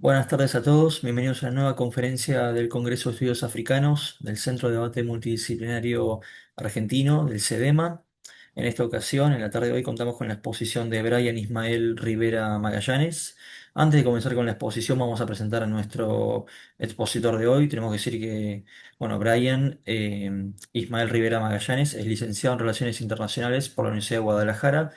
Buenas tardes a todos, bienvenidos a la nueva conferencia del Congreso de Estudios Africanos del Centro de Debate Multidisciplinario Argentino, del CEDEMA. En esta ocasión, en la tarde de hoy, contamos con la exposición de Brian Ismael Rivera Magallanes. Antes de comenzar con la exposición, vamos a presentar a nuestro expositor de hoy. Tenemos que decir que, bueno, Brian Ismael Rivera Magallanes es licenciado en Relaciones Internacionales por la Universidad de Guadalajara.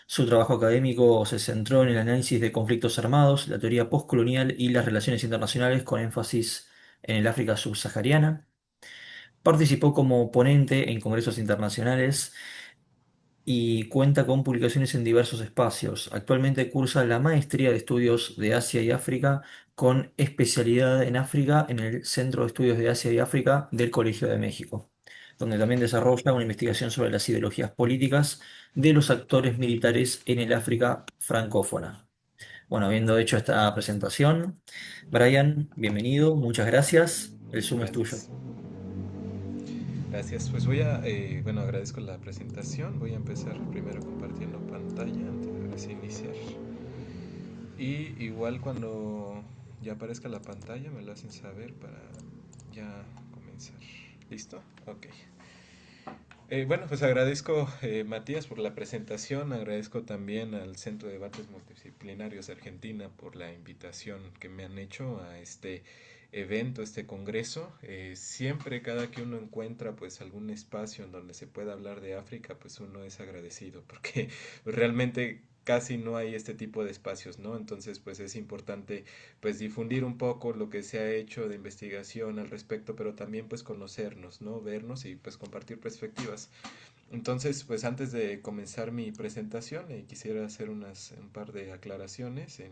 Su trabajo académico se centró en el análisis de conflictos armados, la teoría postcolonial y las relaciones internacionales con énfasis en el África subsahariana. Participó como ponente en congresos internacionales y cuenta con publicaciones en diversos espacios. Actualmente cursa la maestría de estudios de Asia y África con especialidad en África en el Centro de Estudios de Asia y África del Colegio de México, donde también desarrolla una investigación sobre las ideologías políticas de los actores militares en el África francófona. Bueno, habiendo hecho esta presentación, Brian, bienvenido, muchas gracias. El Zoom es tuyo. Gracias. Gracias. Bueno, agradezco la presentación. Voy a empezar primero compartiendo pantalla antes de iniciar. Y igual cuando ya aparezca la pantalla me lo hacen saber para ya comenzar. ¿Listo? Ok. Bueno, pues agradezco, Matías, por la presentación. Agradezco también al Centro de Debates Multidisciplinarios de Argentina por la invitación que me han hecho a este evento, este congreso. Siempre cada que uno encuentra pues algún espacio en donde se pueda hablar de África, pues uno es agradecido porque realmente casi no hay este tipo de espacios, ¿no? Entonces, pues es importante pues difundir un poco lo que se ha hecho de investigación al respecto, pero también pues conocernos, ¿no? Vernos y pues compartir perspectivas. Entonces, pues antes de comenzar mi presentación, quisiera hacer un par de aclaraciones.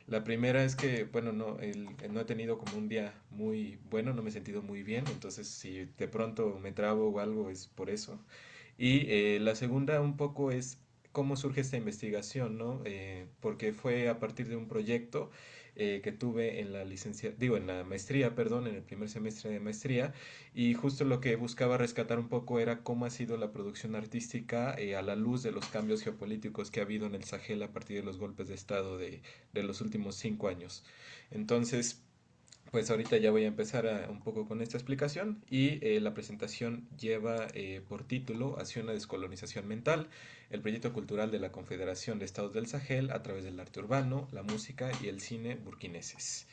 La primera es que, bueno, no he tenido como un día muy bueno, no me he sentido muy bien, entonces si de pronto me trabo o algo es por eso. Y la segunda un poco es cómo surge esta investigación, ¿no? Porque fue a partir de un proyecto que tuve en en la maestría, perdón, en el primer semestre de maestría, y justo lo que buscaba rescatar un poco era cómo ha sido la producción artística a la luz de los cambios geopolíticos que ha habido en el Sahel a partir de los golpes de Estado de los últimos 5 años. Entonces, pues ahorita ya voy a empezar un poco con esta explicación y la presentación lleva por título Hacia una descolonización mental, el proyecto cultural de la Confederación de Estados del Sahel a través del arte urbano, la música y el cine burkineses.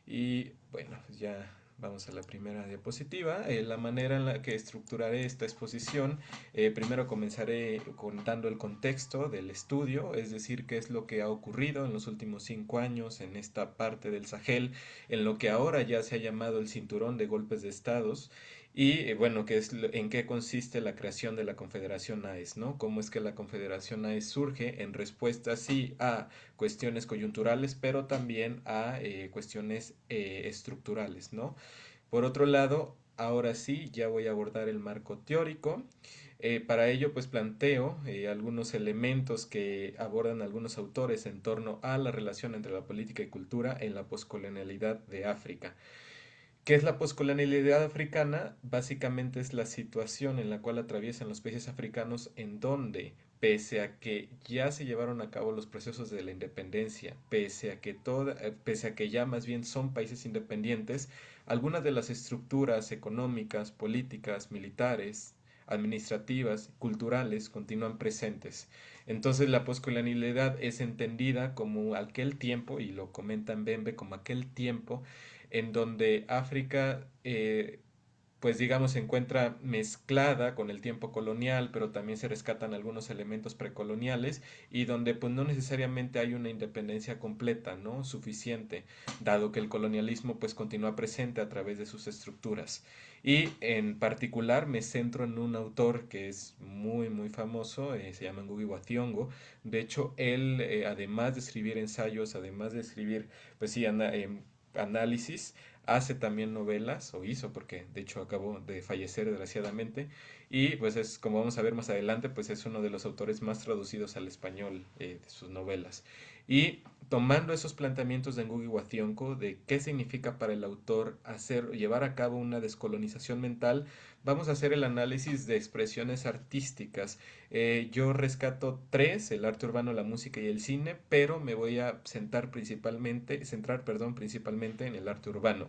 Y bueno, pues ya vamos a la primera diapositiva. La manera en la que estructuraré esta exposición, primero comenzaré contando el contexto del estudio, es decir, qué es lo que ha ocurrido en los últimos 5 años en esta parte del Sahel, en lo que ahora ya se ha llamado el cinturón de golpes de estados. Y bueno, en qué consiste la creación de la Confederación AES, ¿no? Cómo es que la Confederación AES surge en respuesta, sí, a cuestiones coyunturales, pero también a cuestiones estructurales, ¿no? Por otro lado, ahora sí, ya voy a abordar el marco teórico. Para ello, pues planteo algunos elementos que abordan algunos autores en torno a la relación entre la política y cultura en la poscolonialidad de África. ¿Qué es la poscolonialidad africana? Básicamente es la situación en la cual atraviesan los países africanos en donde, pese a que ya se llevaron a cabo los procesos de la independencia, pese a que ya más bien son países independientes, algunas de las estructuras económicas, políticas, militares, administrativas, culturales continúan presentes. Entonces la poscolonialidad es entendida como aquel tiempo, y lo comenta Mbembe, como aquel tiempo en donde África, pues digamos, se encuentra mezclada con el tiempo colonial, pero también se rescatan algunos elementos precoloniales y donde pues no necesariamente hay una independencia completa, ¿no? Suficiente, dado que el colonialismo pues continúa presente a través de sus estructuras. Y en particular me centro en un autor que es muy muy famoso, se llama Ngugi wa Thiong'o. De hecho, él, además de escribir ensayos, además de escribir, pues sí, análisis, hace también novelas, o hizo, porque de hecho acabó de fallecer desgraciadamente, y pues es, como vamos a ver más adelante, pues es uno de los autores más traducidos al español de sus novelas. Y tomando esos planteamientos de Ngugi wa Thiong'o de qué significa para el autor hacer, llevar a cabo una descolonización mental, vamos a hacer el análisis de expresiones artísticas. Yo rescato tres: el arte urbano, la música y el cine, pero me voy a centrar, perdón, principalmente en el arte urbano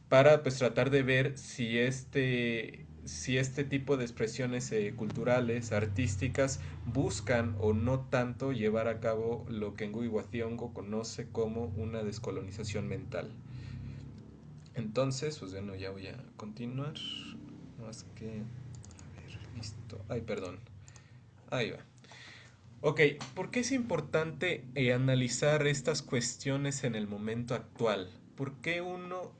para pues tratar de ver si este tipo de expresiones culturales, artísticas, buscan o no tanto llevar a cabo lo que Ngugi wa Thiong'o conoce como una descolonización mental. Entonces, pues bueno, ya voy a continuar. Más que... A ver, listo. Ay, perdón. Ahí va. Ok, ¿por qué es importante analizar estas cuestiones en el momento actual? ¿Por qué uno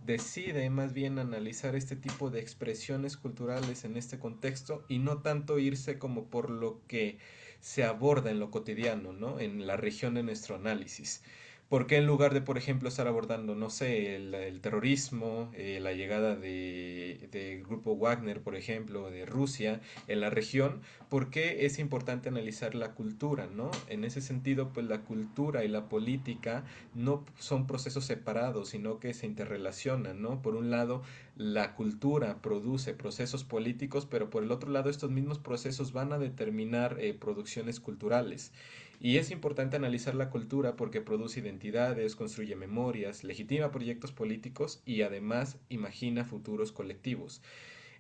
decide más bien analizar este tipo de expresiones culturales en este contexto y no tanto irse como por lo que se aborda en lo cotidiano, ¿no? En la región de nuestro análisis. ¿Por qué en lugar de, por ejemplo, estar abordando, no sé, el terrorismo, la llegada del grupo Wagner, por ejemplo, de Rusia en la región? ¿Por qué es importante analizar la cultura, ¿no? En ese sentido, pues la cultura y la política no son procesos separados, sino que se interrelacionan, ¿no? Por un lado, la cultura produce procesos políticos, pero por el otro lado, estos mismos procesos van a determinar producciones culturales. Y es importante analizar la cultura porque produce identidades, construye memorias, legitima proyectos políticos y además imagina futuros colectivos.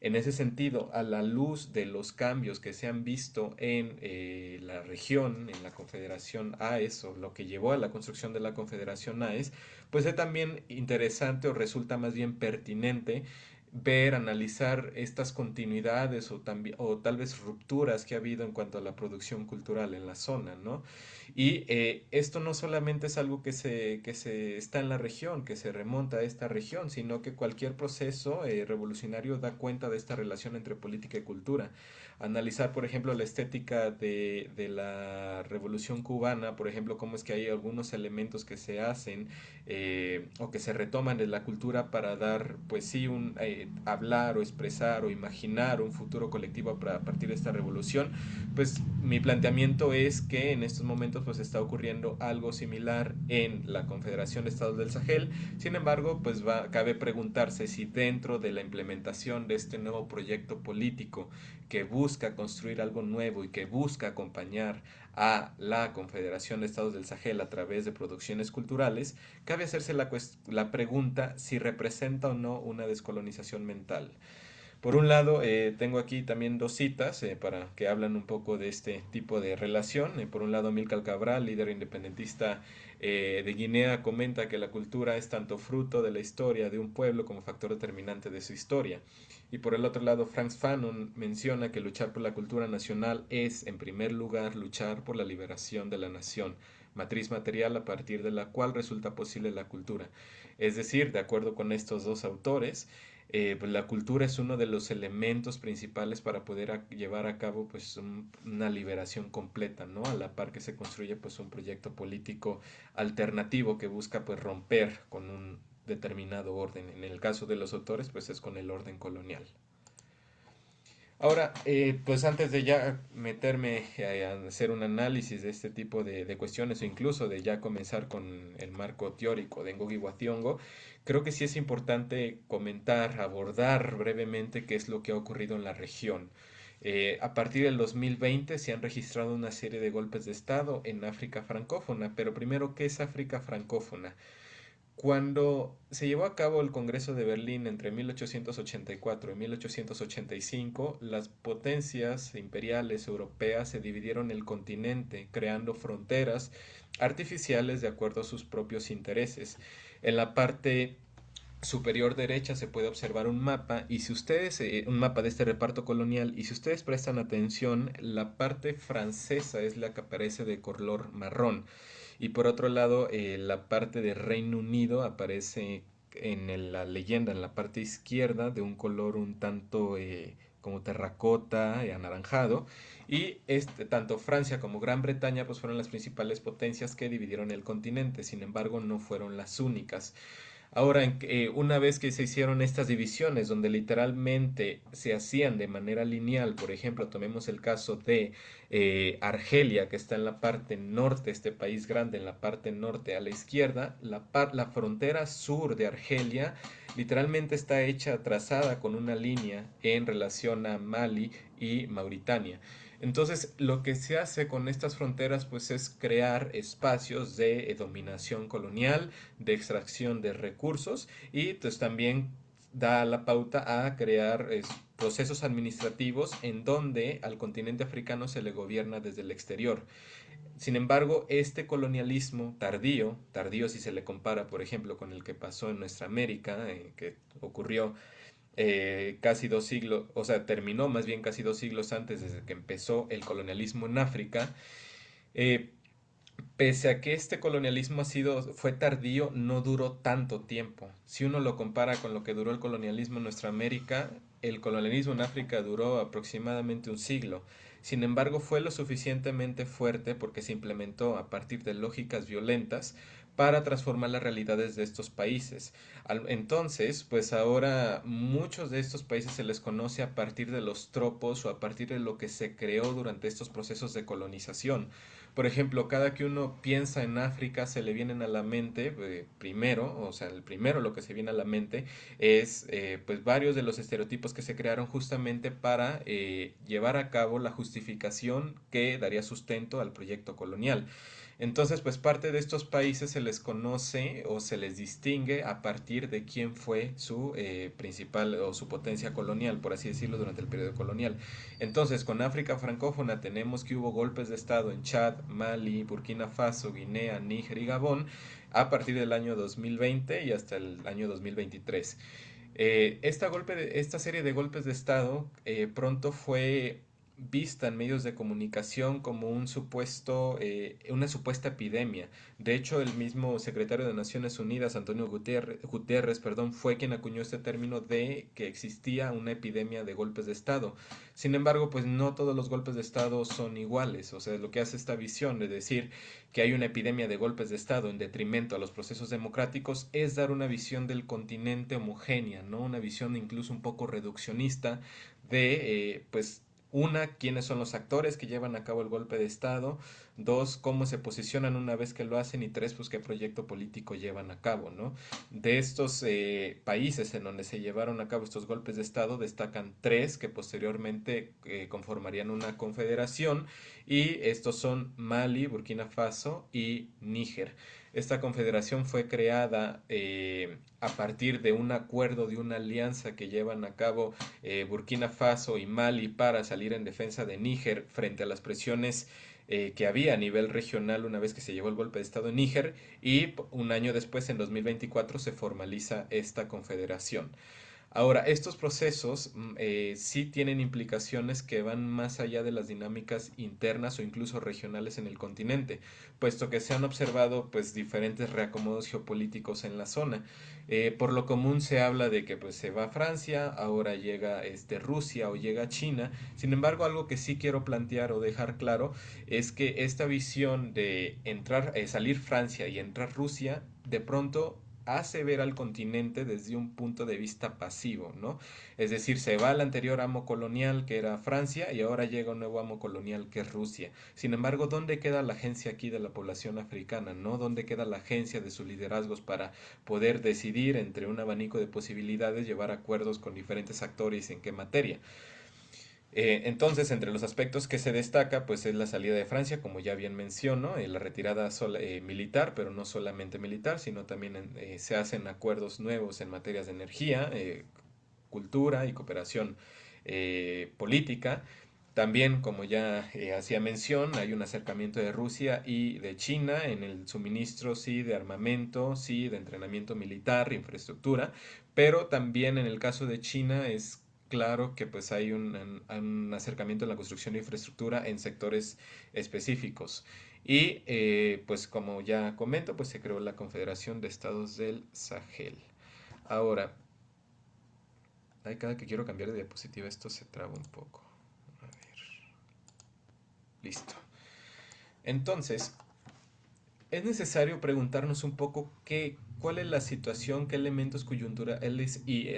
En ese sentido, a la luz de los cambios que se han visto en la región, en la Confederación AES, o lo que llevó a la construcción de la Confederación AES, pues es también interesante o resulta más bien pertinente ver, analizar estas continuidades o tal vez rupturas que ha habido en cuanto a la producción cultural en la zona, ¿no? Y esto no solamente es algo que se está en la región, que se remonta a esta región, sino que cualquier proceso revolucionario da cuenta de esta relación entre política y cultura. Analizar, por ejemplo, la estética de la revolución cubana, por ejemplo, cómo es que hay algunos elementos que se hacen o que se retoman de la cultura para dar, pues sí, hablar o expresar o imaginar un futuro colectivo a partir de esta revolución. Pues mi planteamiento es que en estos momentos pues está ocurriendo algo similar en la Confederación de Estados del Sahel. Sin embargo, pues cabe preguntarse si dentro de la implementación de este nuevo proyecto político que busca construir algo nuevo y que busca acompañar a la Confederación de Estados del Sahel a través de producciones culturales, cabe hacerse la pregunta si representa o no una descolonización mental. Por un lado, tengo aquí también dos citas para que hablan un poco de este tipo de relación. Por un lado, Amílcar Cabral, líder independentista de Guinea, comenta que la cultura es tanto fruto de la historia de un pueblo como factor determinante de su historia. Y por el otro lado, Frantz Fanon menciona que luchar por la cultura nacional es, en primer lugar, luchar por la liberación de la nación, matriz material a partir de la cual resulta posible la cultura. Es decir, de acuerdo con estos dos autores, pues la cultura es uno de los elementos principales para poder llevar a cabo pues una liberación completa, ¿no? A la par que se construye pues un proyecto político alternativo que busca pues romper con un determinado orden. En el caso de los autores pues es con el orden colonial. Ahora, pues antes de ya meterme a hacer un análisis de este tipo de cuestiones o incluso de ya comenzar con el marco teórico de Ngugi wa Thiong'o, creo que sí es importante comentar, abordar brevemente qué es lo que ha ocurrido en la región. A partir del 2020 se han registrado una serie de golpes de Estado en África francófona, pero primero, ¿qué es África francófona? Cuando se llevó a cabo el Congreso de Berlín entre 1884 y 1885, las potencias imperiales europeas se dividieron el continente, creando fronteras artificiales de acuerdo a sus propios intereses. En la parte superior derecha se puede observar un mapa y si ustedes un mapa de este reparto colonial y si ustedes prestan atención, la parte francesa es la que aparece de color marrón y por otro lado la parte de Reino Unido aparece en la leyenda en la parte izquierda de un color un tanto como terracota anaranjado y tanto Francia como Gran Bretaña pues fueron las principales potencias que dividieron el continente, sin embargo no fueron las únicas. Ahora, una vez que se hicieron estas divisiones, donde literalmente se hacían de manera lineal, por ejemplo, tomemos el caso de Argelia, que está en la parte norte, este país grande en la parte norte a la izquierda, la frontera sur de Argelia literalmente está hecha, trazada con una línea en relación a Mali y Mauritania. Entonces, lo que se hace con estas fronteras, pues, es crear espacios de dominación colonial, de extracción de recursos y pues también da la pauta a crear procesos administrativos en donde al continente africano se le gobierna desde el exterior. Sin embargo, este colonialismo tardío, tardío si se le compara, por ejemplo, con el que pasó en nuestra América, que ocurrió casi 2 siglos, o sea, terminó más bien casi 2 siglos antes desde que empezó el colonialismo en África, eh, pese a que este colonialismo fue tardío, no duró tanto tiempo. Si uno lo compara con lo que duró el colonialismo en nuestra América, el colonialismo en África duró aproximadamente un siglo. Sin embargo, fue lo suficientemente fuerte porque se implementó a partir de lógicas violentas para transformar las realidades de estos países. Entonces, pues ahora muchos de estos países se les conoce a partir de los tropos o a partir de lo que se creó durante estos procesos de colonización. Por ejemplo, cada que uno piensa en África se le vienen a la mente, primero, o sea, el primero lo que se viene a la mente es pues varios de los estereotipos que se crearon justamente para llevar a cabo la justificación que daría sustento al proyecto colonial. Entonces, pues parte de estos países se les conoce o se les distingue a partir de quién fue su principal o su potencia colonial, por así decirlo, durante el periodo colonial. Entonces, con África francófona tenemos que hubo golpes de Estado en Chad, Mali, Burkina Faso, Guinea, Níger y Gabón a partir del año 2020 y hasta el año 2023. Esta serie de golpes de Estado pronto fue vista en medios de comunicación como una supuesta epidemia. De hecho, el mismo secretario de Naciones Unidas, Antonio Guterres, perdón, fue quien acuñó este término de que existía una epidemia de golpes de Estado. Sin embargo, pues no todos los golpes de Estado son iguales. O sea, lo que hace esta visión de decir que hay una epidemia de golpes de Estado en detrimento a los procesos democráticos es dar una visión del continente homogénea, ¿no? Una visión incluso un poco reduccionista de, pues, una, quiénes son los actores que llevan a cabo el golpe de Estado, dos, cómo se posicionan una vez que lo hacen y tres, pues qué proyecto político llevan a cabo, ¿no? De estos países en donde se llevaron a cabo estos golpes de Estado, destacan tres que posteriormente conformarían una confederación y estos son Mali, Burkina Faso y Níger. Esta confederación fue creada a partir de un acuerdo, de una alianza que llevan a cabo Burkina Faso y Mali para salir en defensa de Níger frente a las presiones que había a nivel regional una vez que se llevó el golpe de Estado en Níger y un año después, en 2024, se formaliza esta confederación. Ahora, estos procesos sí tienen implicaciones que van más allá de las dinámicas internas o incluso regionales en el continente, puesto que se han observado pues diferentes reacomodos geopolíticos en la zona. Por lo común se habla de que pues se va a Francia, ahora llega Rusia o llega China. Sin embargo, algo que sí quiero plantear o dejar claro es que esta visión de salir Francia y entrar Rusia, de pronto hace ver al continente desde un punto de vista pasivo, ¿no? Es decir, se va al anterior amo colonial que era Francia y ahora llega un nuevo amo colonial que es Rusia. Sin embargo, ¿dónde queda la agencia aquí de la población africana, ¿no? ¿Dónde queda la agencia de sus liderazgos para poder decidir entre un abanico de posibilidades, llevar acuerdos con diferentes actores en qué materia? Entonces, entre los aspectos que se destaca, pues es la salida de Francia, como ya bien menciono, la retirada militar, pero no solamente militar, sino también se hacen acuerdos nuevos en materias de energía, cultura y cooperación política. También, como ya hacía mención, hay un acercamiento de Rusia y de China en el suministro, sí, de armamento, sí, de entrenamiento militar, infraestructura, pero también en el caso de China es claro que pues hay un acercamiento en la construcción de infraestructura en sectores específicos. Y pues como ya comento, pues se creó la Confederación de Estados del Sahel. Ahora, cada que quiero cambiar de diapositiva esto se traba un poco. A ver, listo. Entonces, Es necesario preguntarnos un poco cuál es la situación, qué elementos coyunturales y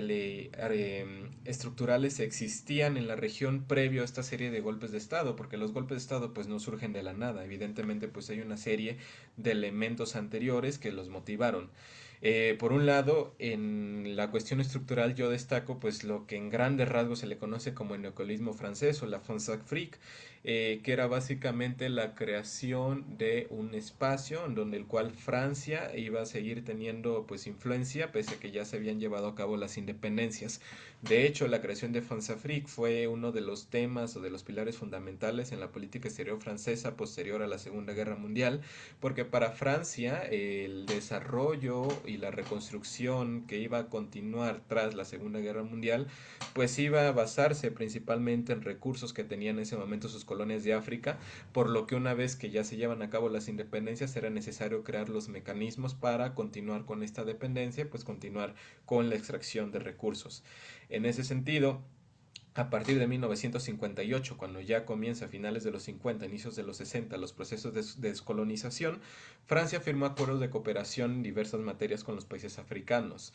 estructurales existían en la región previo a esta serie de golpes de Estado, porque los golpes de Estado pues no surgen de la nada, evidentemente pues hay una serie de elementos anteriores que los motivaron. Por un lado, en la cuestión estructural yo destaco pues lo que en grandes rasgos se le conoce como el neocolismo francés o la Françafrique, que era básicamente la creación de un espacio en donde el cual Francia iba a seguir teniendo pues influencia pese a que ya se habían llevado a cabo las independencias. De hecho, la creación de Françafrique fue uno de los temas o de los pilares fundamentales en la política exterior francesa posterior a la Segunda Guerra Mundial, porque para Francia el desarrollo y la reconstrucción que iba a continuar tras la Segunda Guerra Mundial pues iba a basarse principalmente en recursos que tenían en ese momento sus colonias de África, por lo que una vez que ya se llevan a cabo las independencias era necesario crear los mecanismos para continuar con esta dependencia, pues continuar con la extracción de recursos. En ese sentido, a partir de 1958, cuando ya comienza a finales de los 50, inicios de los 60, los procesos de descolonización, Francia firmó acuerdos de cooperación en diversas materias con los países africanos.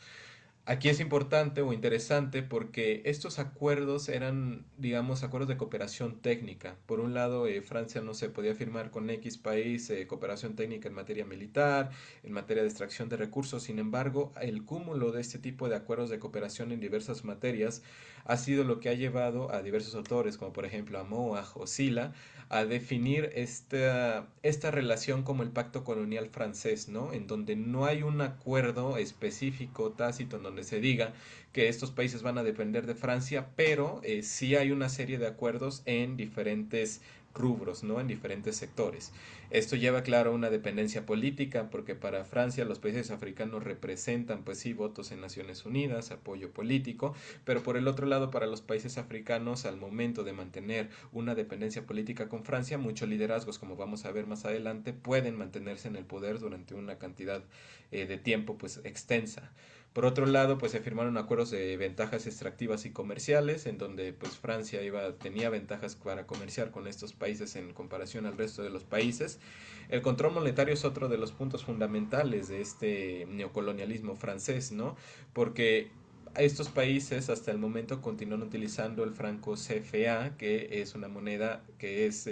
Aquí es importante o interesante porque estos acuerdos eran, digamos, acuerdos de cooperación técnica. Por un lado, Francia no se podía firmar con X país cooperación técnica en materia militar, en materia de extracción de recursos. Sin embargo, el cúmulo de este tipo de acuerdos de cooperación en diversas materias ha sido lo que ha llevado a diversos autores, como por ejemplo a Moag o Sila, a definir esta relación como el pacto colonial francés, ¿no? En donde no hay un acuerdo específico, tácito, en donde se diga que estos países van a depender de Francia, pero sí hay una serie de acuerdos en diferentes rubros, ¿no? En diferentes sectores. Esto lleva, claro, a una dependencia política, porque para Francia los países africanos representan, pues sí, votos en Naciones Unidas, apoyo político, pero por el otro lado, para los países africanos, al momento de mantener una dependencia política con Francia, muchos liderazgos, como vamos a ver más adelante, pueden mantenerse en el poder durante una cantidad de tiempo pues extensa. Por otro lado, pues se firmaron acuerdos de ventajas extractivas y comerciales, en donde pues Francia tenía ventajas para comerciar con estos países en comparación al resto de los países. El control monetario es otro de los puntos fundamentales de este neocolonialismo francés, ¿no? Porque estos países hasta el momento continúan utilizando el franco CFA, que es una moneda que es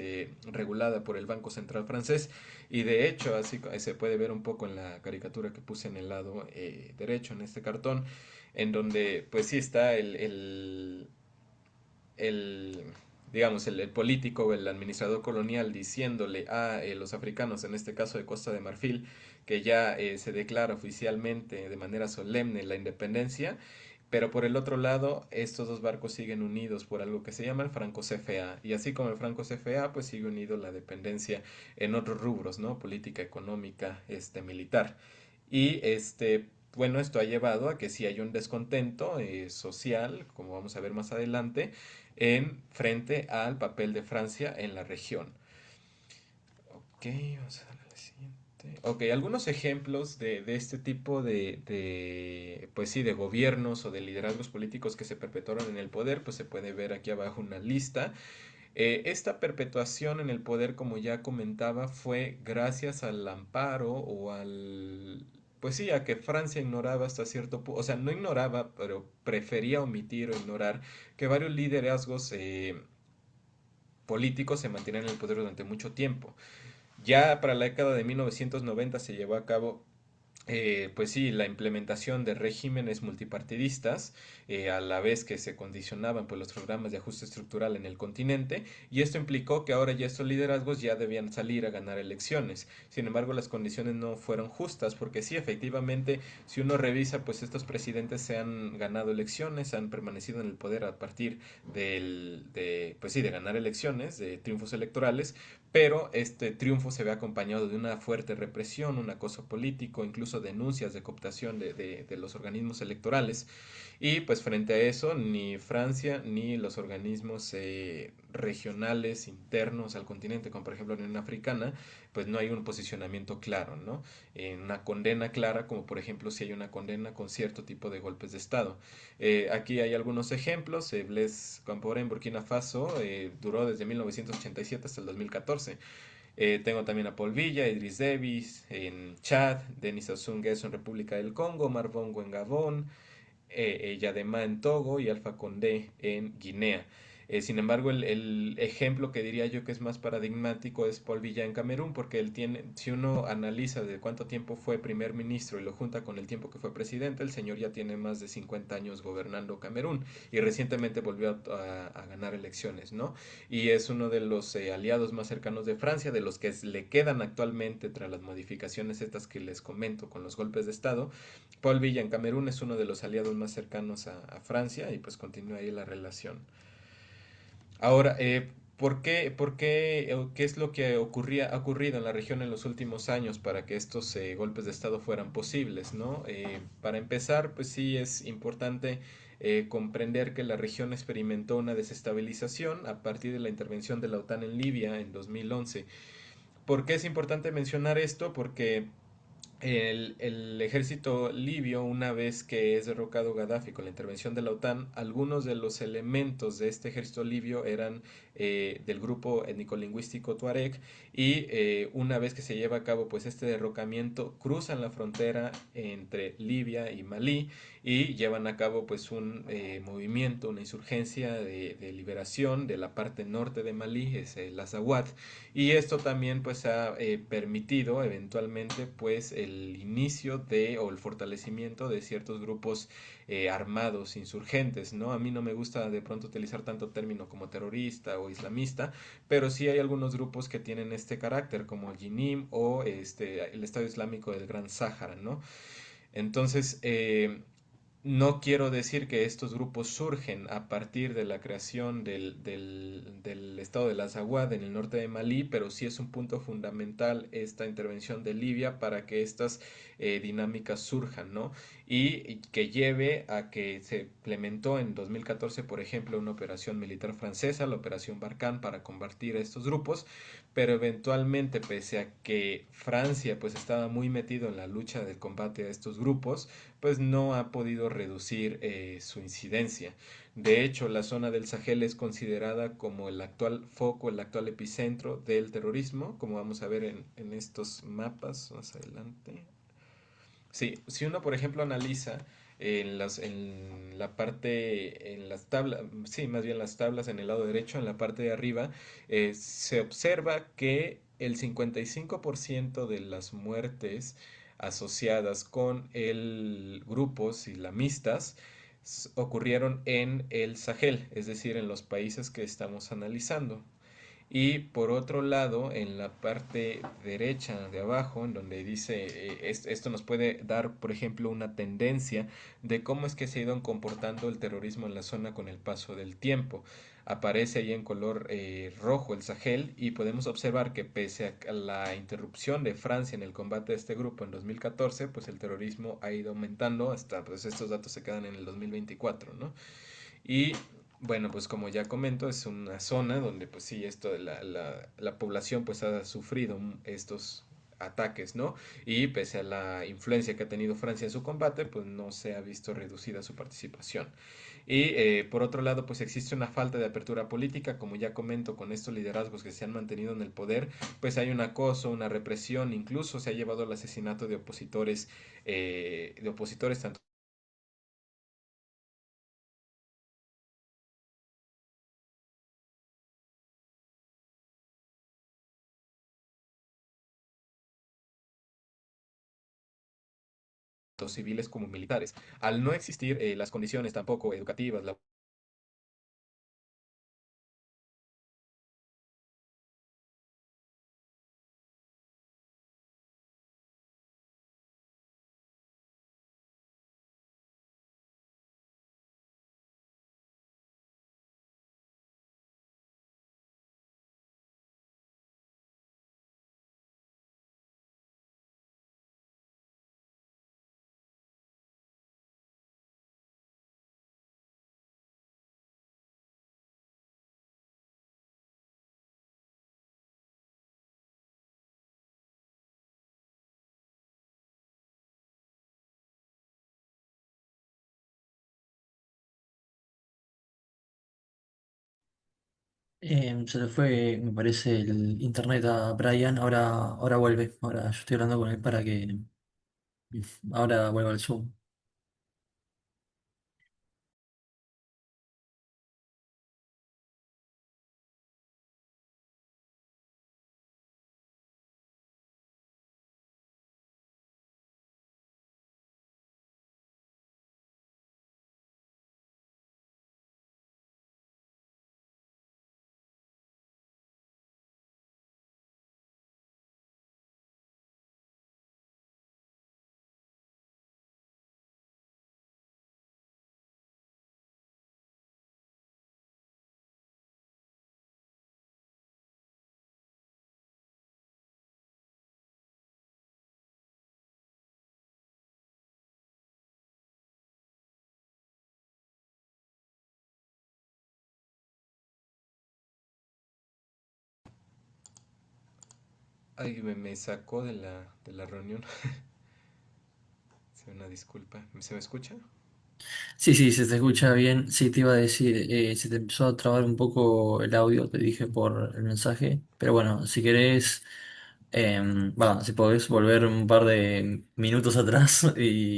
regulada por el Banco Central francés, y de hecho así se puede ver un poco en la caricatura que puse en el lado derecho en este cartón, en donde pues sí está el digamos, el político o el administrador colonial diciéndole a los africanos, en este caso de Costa de Marfil, que ya se declara oficialmente de manera solemne la independencia, pero por el otro lado, estos dos barcos siguen unidos por algo que se llama el Franco CFA. Y así como el Franco CFA, pues sigue unido la dependencia en otros rubros, ¿no? Política, económica, militar. Y bueno, esto ha llevado a que sí hay un descontento social, como vamos a ver más adelante, en frente al papel de Francia en la región. Ok, vamos a darle a la siguiente. Ok, algunos ejemplos de este tipo pues sí, de gobiernos o de liderazgos políticos que se perpetuaron en el poder, pues se puede ver aquí abajo una lista. Esta perpetuación en el poder, como ya comentaba, fue gracias al amparo o pues sí, a que Francia ignoraba hasta cierto punto, o sea, no ignoraba, pero prefería omitir o ignorar que varios liderazgos políticos se mantenían en el poder durante mucho tiempo. Ya para la década de 1990 se llevó a cabo pues sí, la implementación de regímenes multipartidistas, a la vez que se condicionaban pues, los programas de ajuste estructural en el continente, y esto implicó que ahora ya estos liderazgos ya debían salir a ganar elecciones. Sin embargo, las condiciones no fueron justas, porque sí, efectivamente, si uno revisa, pues estos presidentes se han ganado elecciones, han permanecido en el poder a partir pues sí, de ganar elecciones, de triunfos electorales, pero este triunfo se ve acompañado de una fuerte represión, un acoso político, incluso denuncias de cooptación de los organismos electorales. Y pues frente a eso, ni Francia ni los organismos regionales internos al continente, como por ejemplo la Unión Africana, pues no hay un posicionamiento claro, ¿no? Una condena clara, como por ejemplo si hay una condena con cierto tipo de golpes de Estado. Aquí hay algunos ejemplos. Blaise Compaoré en Burkina Faso duró desde 1987 hasta el 2014. Tengo también a Paul Villa, Idris Davis en Chad, Denis Sassou Nguesso en República del Congo, Omar Bongo en Gabón, Yadema en Togo y Alpha Condé en Guinea. Sin embargo, el ejemplo que diría yo que es más paradigmático es Paul Biya en Camerún, porque él tiene, si uno analiza de cuánto tiempo fue primer ministro y lo junta con el tiempo que fue presidente, el señor ya tiene más de 50 años gobernando Camerún y recientemente volvió a ganar elecciones, ¿no? Y es uno de los aliados más cercanos de Francia, de los que le quedan actualmente tras las modificaciones estas que les comento con los golpes de Estado. Paul Biya en Camerún es uno de los aliados más cercanos a Francia y pues continúa ahí la relación. Ahora, qué es lo que ha ocurrido en la región en los últimos años para que estos golpes de Estado fueran posibles, ¿no? Para empezar, pues sí es importante comprender que la región experimentó una desestabilización a partir de la intervención de la OTAN en Libia en 2011. ¿Por qué es importante mencionar esto? Porque el ejército libio, una vez que es derrocado Gaddafi con la intervención de la OTAN, algunos de los elementos de este ejército libio eran del grupo étnico-lingüístico Tuareg y una vez que se lleva a cabo pues este derrocamiento, cruzan la frontera entre Libia y Malí y llevan a cabo pues un movimiento, una insurgencia de liberación de la parte norte de Malí, es el Azawad, y esto también pues ha permitido eventualmente pues el inicio de o el fortalecimiento de ciertos grupos armados insurgentes, ¿no? A mí no me gusta de pronto utilizar tanto término como terrorista o islamista, pero sí hay algunos grupos que tienen este carácter como el Jinim o el Estado Islámico del Gran Sáhara, ¿no? Entonces, no quiero decir que estos grupos surgen a partir de la creación del estado de la Azawad en el norte de Malí, pero sí es un punto fundamental esta intervención de Libia para que estas dinámicas surjan, ¿no? Y que lleve a que se implementó en 2014, por ejemplo, una operación militar francesa, la Operación Barkhane, para combatir a estos grupos, pero eventualmente, pese a que Francia pues estaba muy metido en la lucha del combate a estos grupos, pues no ha podido reducir su incidencia. De hecho, la zona del Sahel es considerada como el actual foco, el actual epicentro del terrorismo, como vamos a ver en estos mapas más adelante. Sí, si uno, por ejemplo, analiza en la parte, en las tablas, sí, más bien las tablas en el lado derecho, en la parte de arriba, se observa que el 55% de las muertes asociadas con el grupos islamistas ocurrieron en el Sahel, es decir, en los países que estamos analizando. Y por otro lado, en la parte derecha de abajo, en donde dice, esto nos puede dar, por ejemplo, una tendencia de cómo es que se ha ido comportando el terrorismo en la zona con el paso del tiempo. Aparece ahí en color rojo el Sahel y podemos observar que pese a la interrupción de Francia en el combate de este grupo en 2014, pues el terrorismo ha ido aumentando hasta, pues estos datos se quedan en el 2024, ¿no? Y bueno, pues como ya comento, es una zona donde pues sí, esto de la población pues ha sufrido estos ataques, ¿no? Y pese a la influencia que ha tenido Francia en su combate, pues no se ha visto reducida su participación. Y por otro lado, pues existe una falta de apertura política, como ya comento, con estos liderazgos que se han mantenido en el poder, pues hay un acoso, una represión, incluso se ha llevado al asesinato de opositores tanto civiles como militares. Al no existir las condiciones tampoco educativas, Se le fue, me parece, el internet a Brian, ahora vuelve, ahora yo estoy hablando con él para que ahora vuelva al Zoom. Ay, me sacó de la reunión. Sí, una disculpa. ¿Se me escucha? Sí, sí, se te escucha bien. Sí, te iba a decir, se te empezó a trabar un poco el audio, te dije por el mensaje. Pero bueno, si querés, si podés volver un par de minutos atrás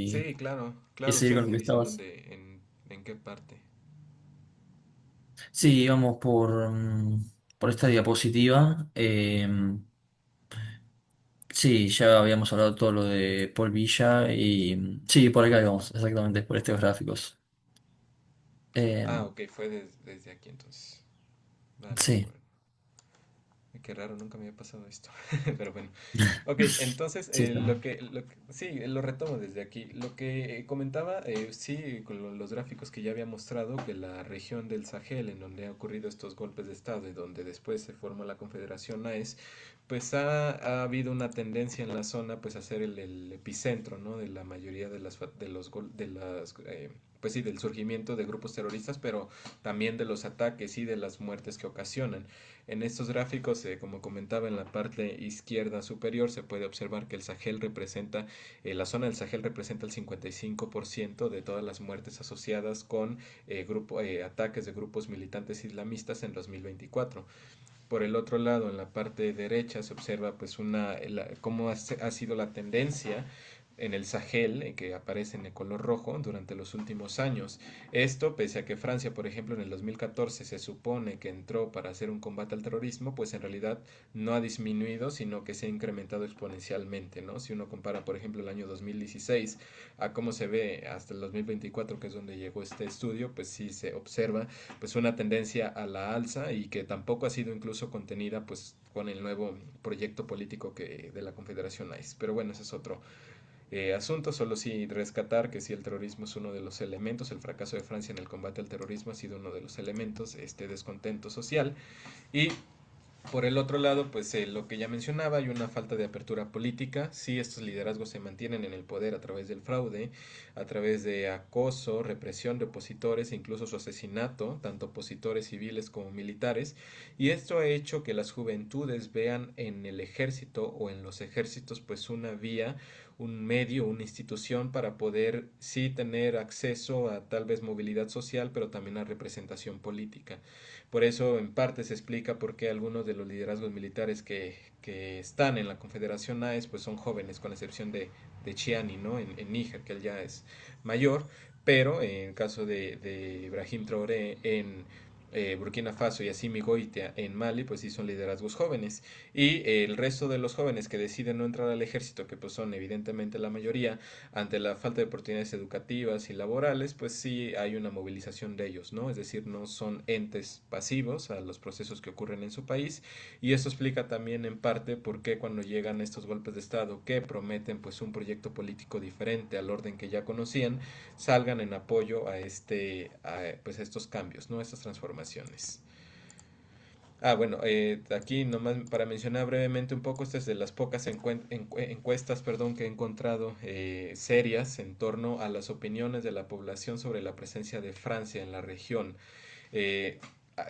Sí, claro, y claro, seguir con ustedes lo me que dicen estabas. dónde, en qué parte. Sí, íbamos por esta diapositiva. Sí, ya habíamos hablado todo lo de Paul Villa y sí, por acá íbamos, exactamente, por estos gráficos. Ah, Em, ok, fue desde aquí entonces. Vale, de sí, acuerdo. Qué raro, nunca me había pasado esto. Pero bueno. Ok, entonces sí, está. sí, lo retomo desde aquí. Lo que comentaba, sí, con los gráficos que ya había mostrado, que la región del Sahel, en donde ha ocurrido estos golpes de Estado y donde después se formó la Confederación AES, pues ha habido una tendencia en la zona, pues a ser el epicentro, ¿no? De la mayoría de de los, de las, pues sí, del surgimiento de grupos terroristas, pero también de los ataques y de las muertes que ocasionan. En estos gráficos, como comentaba en la parte izquierda superior, se puede observar que el Sahel representa, la zona del Sahel representa el 55% de todas las muertes asociadas con ataques de grupos militantes islamistas en 2024. Por el otro lado, en la parte derecha se observa pues cómo ha sido la tendencia en el Sahel, que aparece en el color rojo durante los últimos años. Esto, pese a que Francia, por ejemplo, en el 2014 se supone que entró para hacer un combate al terrorismo, pues en realidad no ha disminuido, sino que se ha incrementado exponencialmente, ¿no? Si uno compara, por ejemplo, el año 2016 a cómo se ve hasta el 2024, que es donde llegó este estudio, pues sí se observa pues una tendencia a la alza y que tampoco ha sido incluso contenida pues con el nuevo proyecto político que de la Confederación ICE. Pero bueno, ese es otro asunto, solo sí rescatar que si el terrorismo es uno de los elementos, el fracaso de Francia en el combate al terrorismo ha sido uno de los elementos, este descontento social y por el otro lado, pues lo que ya mencionaba, hay una falta de apertura política. Sí, estos liderazgos se mantienen en el poder a través del fraude, a través de acoso, represión de opositores e incluso su asesinato, tanto opositores civiles como militares. Y esto ha hecho que las juventudes vean en el ejército o en los ejércitos pues una vía, un medio, una institución para poder sí tener acceso a tal vez movilidad social, pero también a representación política. Por eso, en parte, se explica por qué algunos de los liderazgos militares que están en la Confederación AES pues son jóvenes, con excepción de Chiani, ¿no? En Níger, que él ya es mayor, pero en el caso de Ibrahim Traoré en Burkina Faso y Assimi Goïta en Mali, pues sí son liderazgos jóvenes. Y el resto de los jóvenes que deciden no entrar al ejército, que pues son evidentemente la mayoría, ante la falta de oportunidades educativas y laborales, pues sí hay una movilización de ellos, ¿no? Es decir, no son entes pasivos a los procesos que ocurren en su país y eso explica también en parte por qué cuando llegan estos golpes de Estado que prometen pues un proyecto político diferente al orden que ya conocían, salgan en apoyo pues a estos cambios, ¿no? A estas transformaciones. Bueno, aquí nomás para mencionar brevemente un poco, esta es de las pocas encuestas, perdón, que he encontrado serias en torno a las opiniones de la población sobre la presencia de Francia en la región. Eh,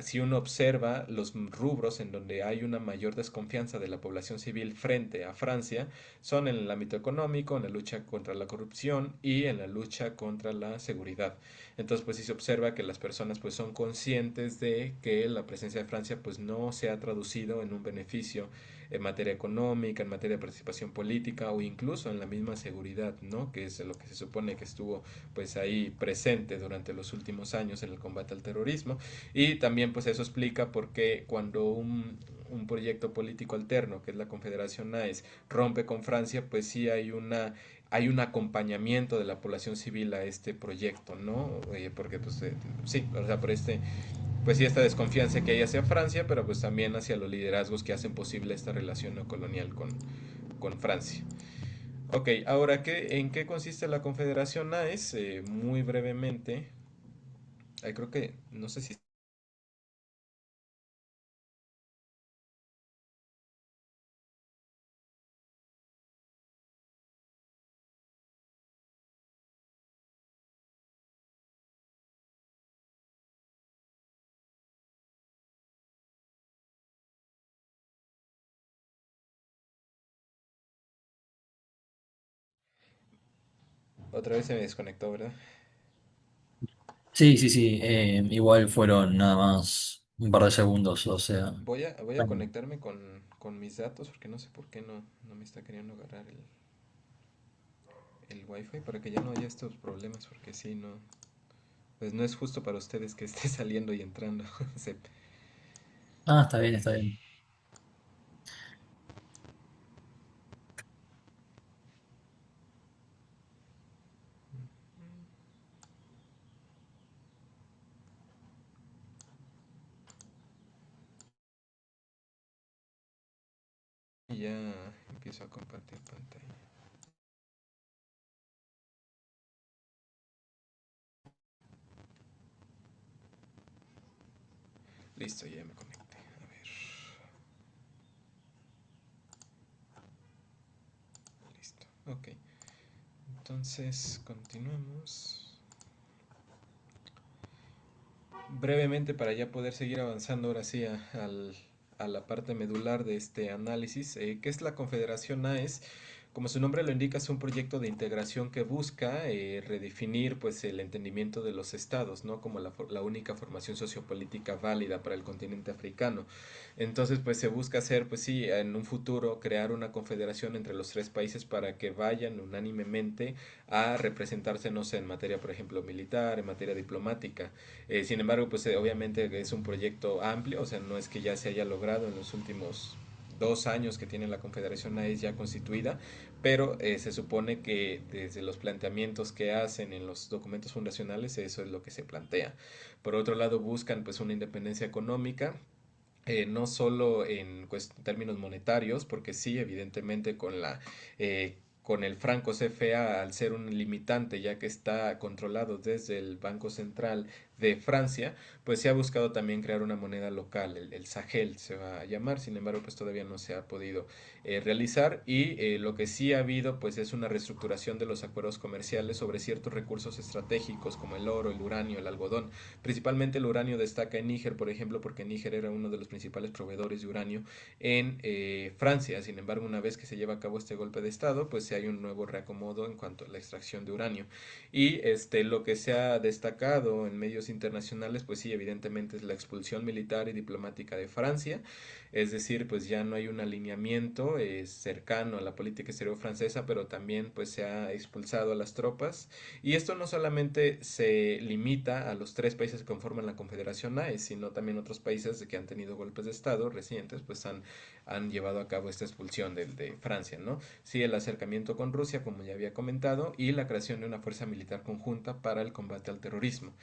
si uno observa los rubros en donde hay una mayor desconfianza de la población civil frente a Francia, son en el ámbito económico, en la lucha contra la corrupción y en la lucha contra la seguridad. Entonces, pues sí se observa que las personas pues son conscientes de que la presencia de Francia pues no se ha traducido en un beneficio en materia económica, en materia de participación política o incluso en la misma seguridad, ¿no? Que es lo que se supone que estuvo pues ahí presente durante los últimos años en el combate al terrorismo. Y también pues eso explica por qué cuando un proyecto político alterno, que es la Confederación NAES, rompe con Francia, pues sí hay un acompañamiento de la población civil a este proyecto, ¿no? Porque pues sí, o sea, por pues sí esta desconfianza que hay hacia Francia, pero pues también hacia los liderazgos que hacen posible esta relación no colonial con Francia. Ok, ahora, ¿en qué consiste la Confederación NAES? Muy brevemente, creo que, no sé si otra vez se me desconectó, ¿verdad? Sí, sí, sí, igual fueron nada más un par de segundos, o sea. Voy a conectarme con mis datos porque no sé por qué no me está queriendo agarrar el wifi para que ya no haya estos problemas porque si no, pues no es justo para ustedes que esté saliendo y entrando. Ah, está A bien, ver. está bien. Y ya empiezo a compartir pantalla. Listo, ya me conecté. A ver, listo. Ok, entonces continuamos. Brevemente para ya poder seguir avanzando ahora sí a la parte medular de este análisis, ¿qué es la Confederación AES? Como su nombre lo indica, es un proyecto de integración que busca redefinir pues el entendimiento de los estados, ¿no? Como la única formación sociopolítica válida para el continente africano. Entonces, pues se busca hacer, pues sí, en un futuro crear una confederación entre los tres países para que vayan unánimemente a representarse, no sé, en materia, por ejemplo, militar, en materia diplomática. Sin embargo, pues obviamente es un proyecto amplio, o sea, no es que ya se haya logrado en los últimos 2 años que tiene la Confederación AES ya constituida, pero se supone que desde los planteamientos que hacen en los documentos fundacionales eso es lo que se plantea. Por otro lado, buscan pues una independencia económica, no solo en términos monetarios, porque sí, evidentemente con el franco CFA, al ser un limitante, ya que está controlado desde el Banco Central de Francia, pues se ha buscado también crear una moneda local, el Sahel se va a llamar, sin embargo, pues todavía no se ha podido realizar y lo que sí ha habido, pues es una reestructuración de los acuerdos comerciales sobre ciertos recursos estratégicos como el oro, el uranio, el algodón. Principalmente el uranio destaca en Níger, por ejemplo, porque Níger era uno de los principales proveedores de uranio en Francia. Sin embargo, una vez que se lleva a cabo este golpe de Estado, pues hay un nuevo reacomodo en cuanto a la extracción de uranio. Y lo que se ha destacado en medios internacionales, pues sí, evidentemente es la expulsión militar y diplomática de Francia. Es decir, pues ya no hay un alineamiento cercano a la política exterior francesa, pero también pues se ha expulsado a las tropas y esto no solamente se limita a los tres países que conforman la Confederación AES, sino también otros países que han tenido golpes de Estado recientes, pues han llevado a cabo esta expulsión de Francia, ¿no? Sí, el acercamiento con Rusia, como ya había comentado, y la creación de una fuerza militar conjunta para el combate al terrorismo.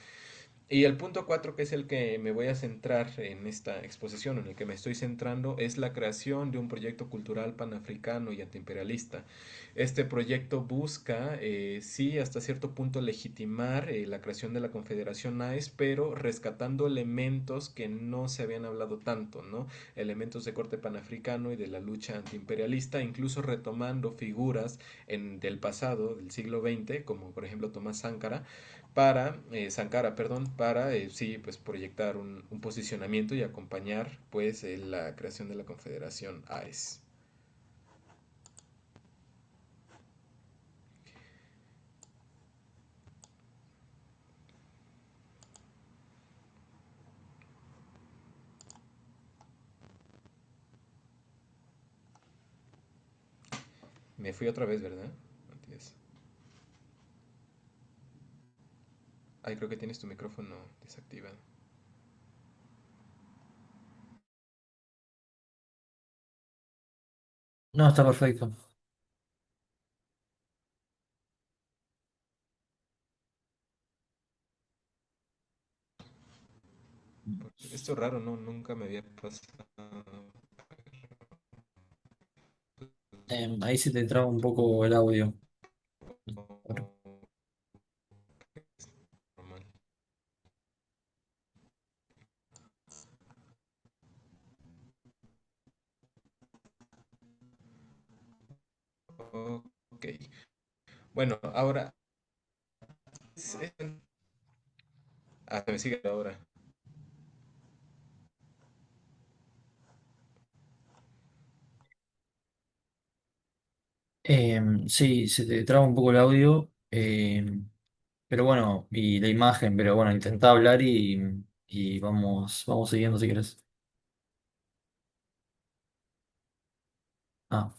Y el punto 4, que es el que me voy a centrar en esta exposición, en el que me estoy centrando, es la creación de un proyecto cultural panafricano y antiimperialista. Este proyecto busca, sí, hasta cierto punto legitimar la creación de la Confederación AES, pero rescatando elementos que no se habían hablado tanto, ¿no? Elementos de corte panafricano y de la lucha antiimperialista, incluso retomando figuras del pasado, del siglo XX, como por ejemplo Tomás Sankara, Sankara, perdón, para, sí, pues proyectar un posicionamiento y acompañar pues la creación de la Confederación AES. Me fui otra vez, ¿verdad? Matías. Ay, creo que tienes tu micrófono desactivado. No, está perfecto. Esto es raro, ¿no? Nunca me había pasado. Ahí se te traba un poco el audio. Normal. Ok. Bueno, ahora. Ah, me sigue ahora. Sí, se te traba un poco el audio, pero bueno, y la imagen, pero bueno, intenta hablar y vamos siguiendo si querés. Ah,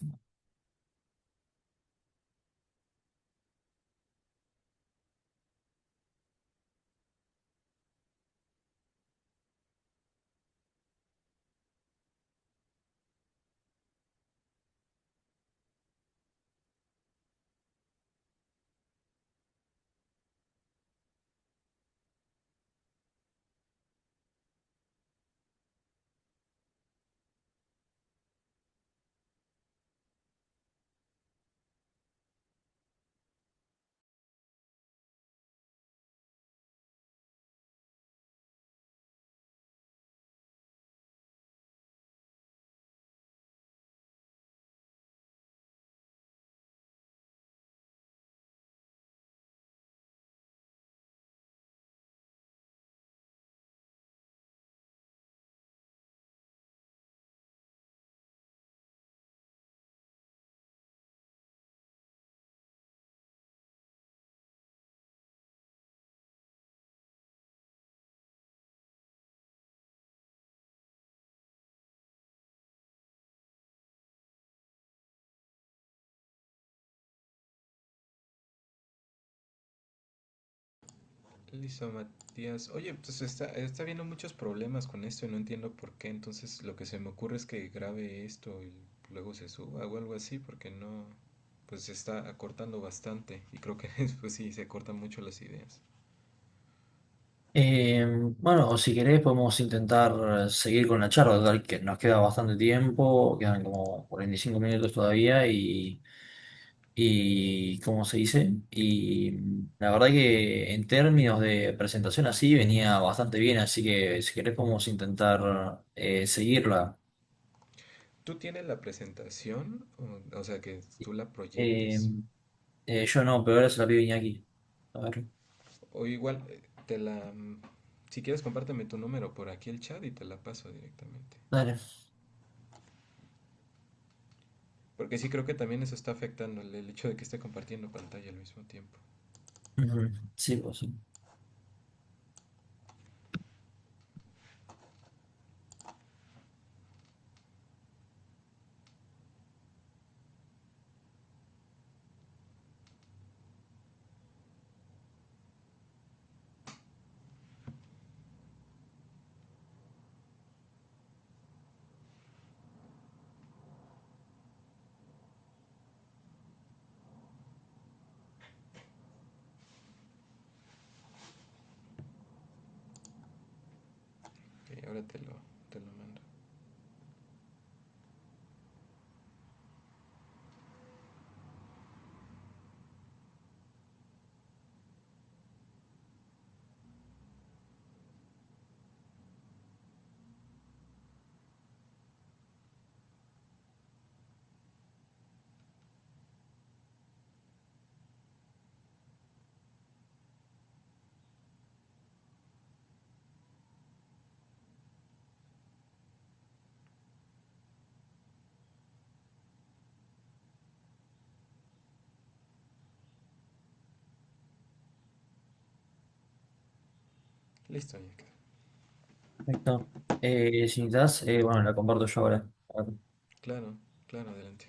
Listo, Matías. Oye, pues está viendo muchos problemas con esto y no entiendo por qué. Entonces, lo que se me ocurre es que grabe esto y luego se suba o algo así, porque no, pues se está acortando bastante. Y creo que pues sí, se cortan mucho las ideas. bueno, si querés podemos intentar seguir con la charla, total que nos queda bastante tiempo, quedan como 45 minutos todavía y ¿cómo se dice? Y la verdad que en términos de presentación así venía bastante bien, así que si querés podemos intentar seguirla. ¿Tú tienes la presentación? O sea, que tú la Eh, proyectes. yo no, pero ahora se la pido Iñaki. A ver, O igual, si quieres, compárteme tu número por aquí el chat y te la paso directamente. dale. Porque sí creo que también eso está afectando el hecho de que esté compartiendo pantalla al mismo tiempo. Ujú, sí, pues sí. Ok, ahora te lo mando. Listo, ya quedó. Perfecto. Si necesitas, bueno, la comparto yo ahora. A ver. Claro, claro, adelante.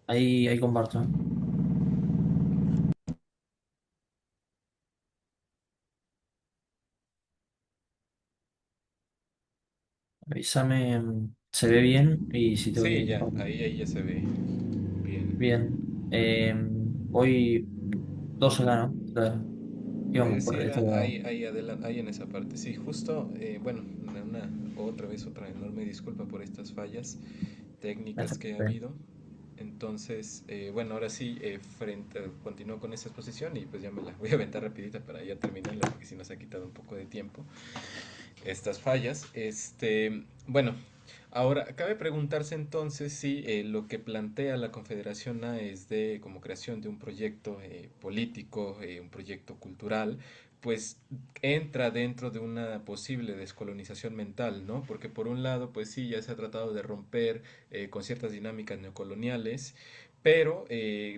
Ahí comparto. Avísame, se ve bien y si tengo Sí, que... ya, ahí ya se ve bien. Bien. Voy dos acá, ¿no? Claro. Íbamos Sí, por era esto. ahí en esa parte. Sí, justo, bueno, otra vez otra enorme disculpa por estas fallas técnicas que ha habido. Entonces, bueno, ahora sí, continúo con esta exposición y pues ya me la voy a aventar rapidita para ya terminarla porque si nos ha quitado un poco de tiempo estas fallas. Bueno, ahora cabe preguntarse entonces si lo que plantea la Confederación A es de como creación de un proyecto político, un proyecto cultural, pues entra dentro de una posible descolonización mental, ¿no? Porque por un lado, pues sí, ya se ha tratado de romper con ciertas dinámicas neocoloniales, pero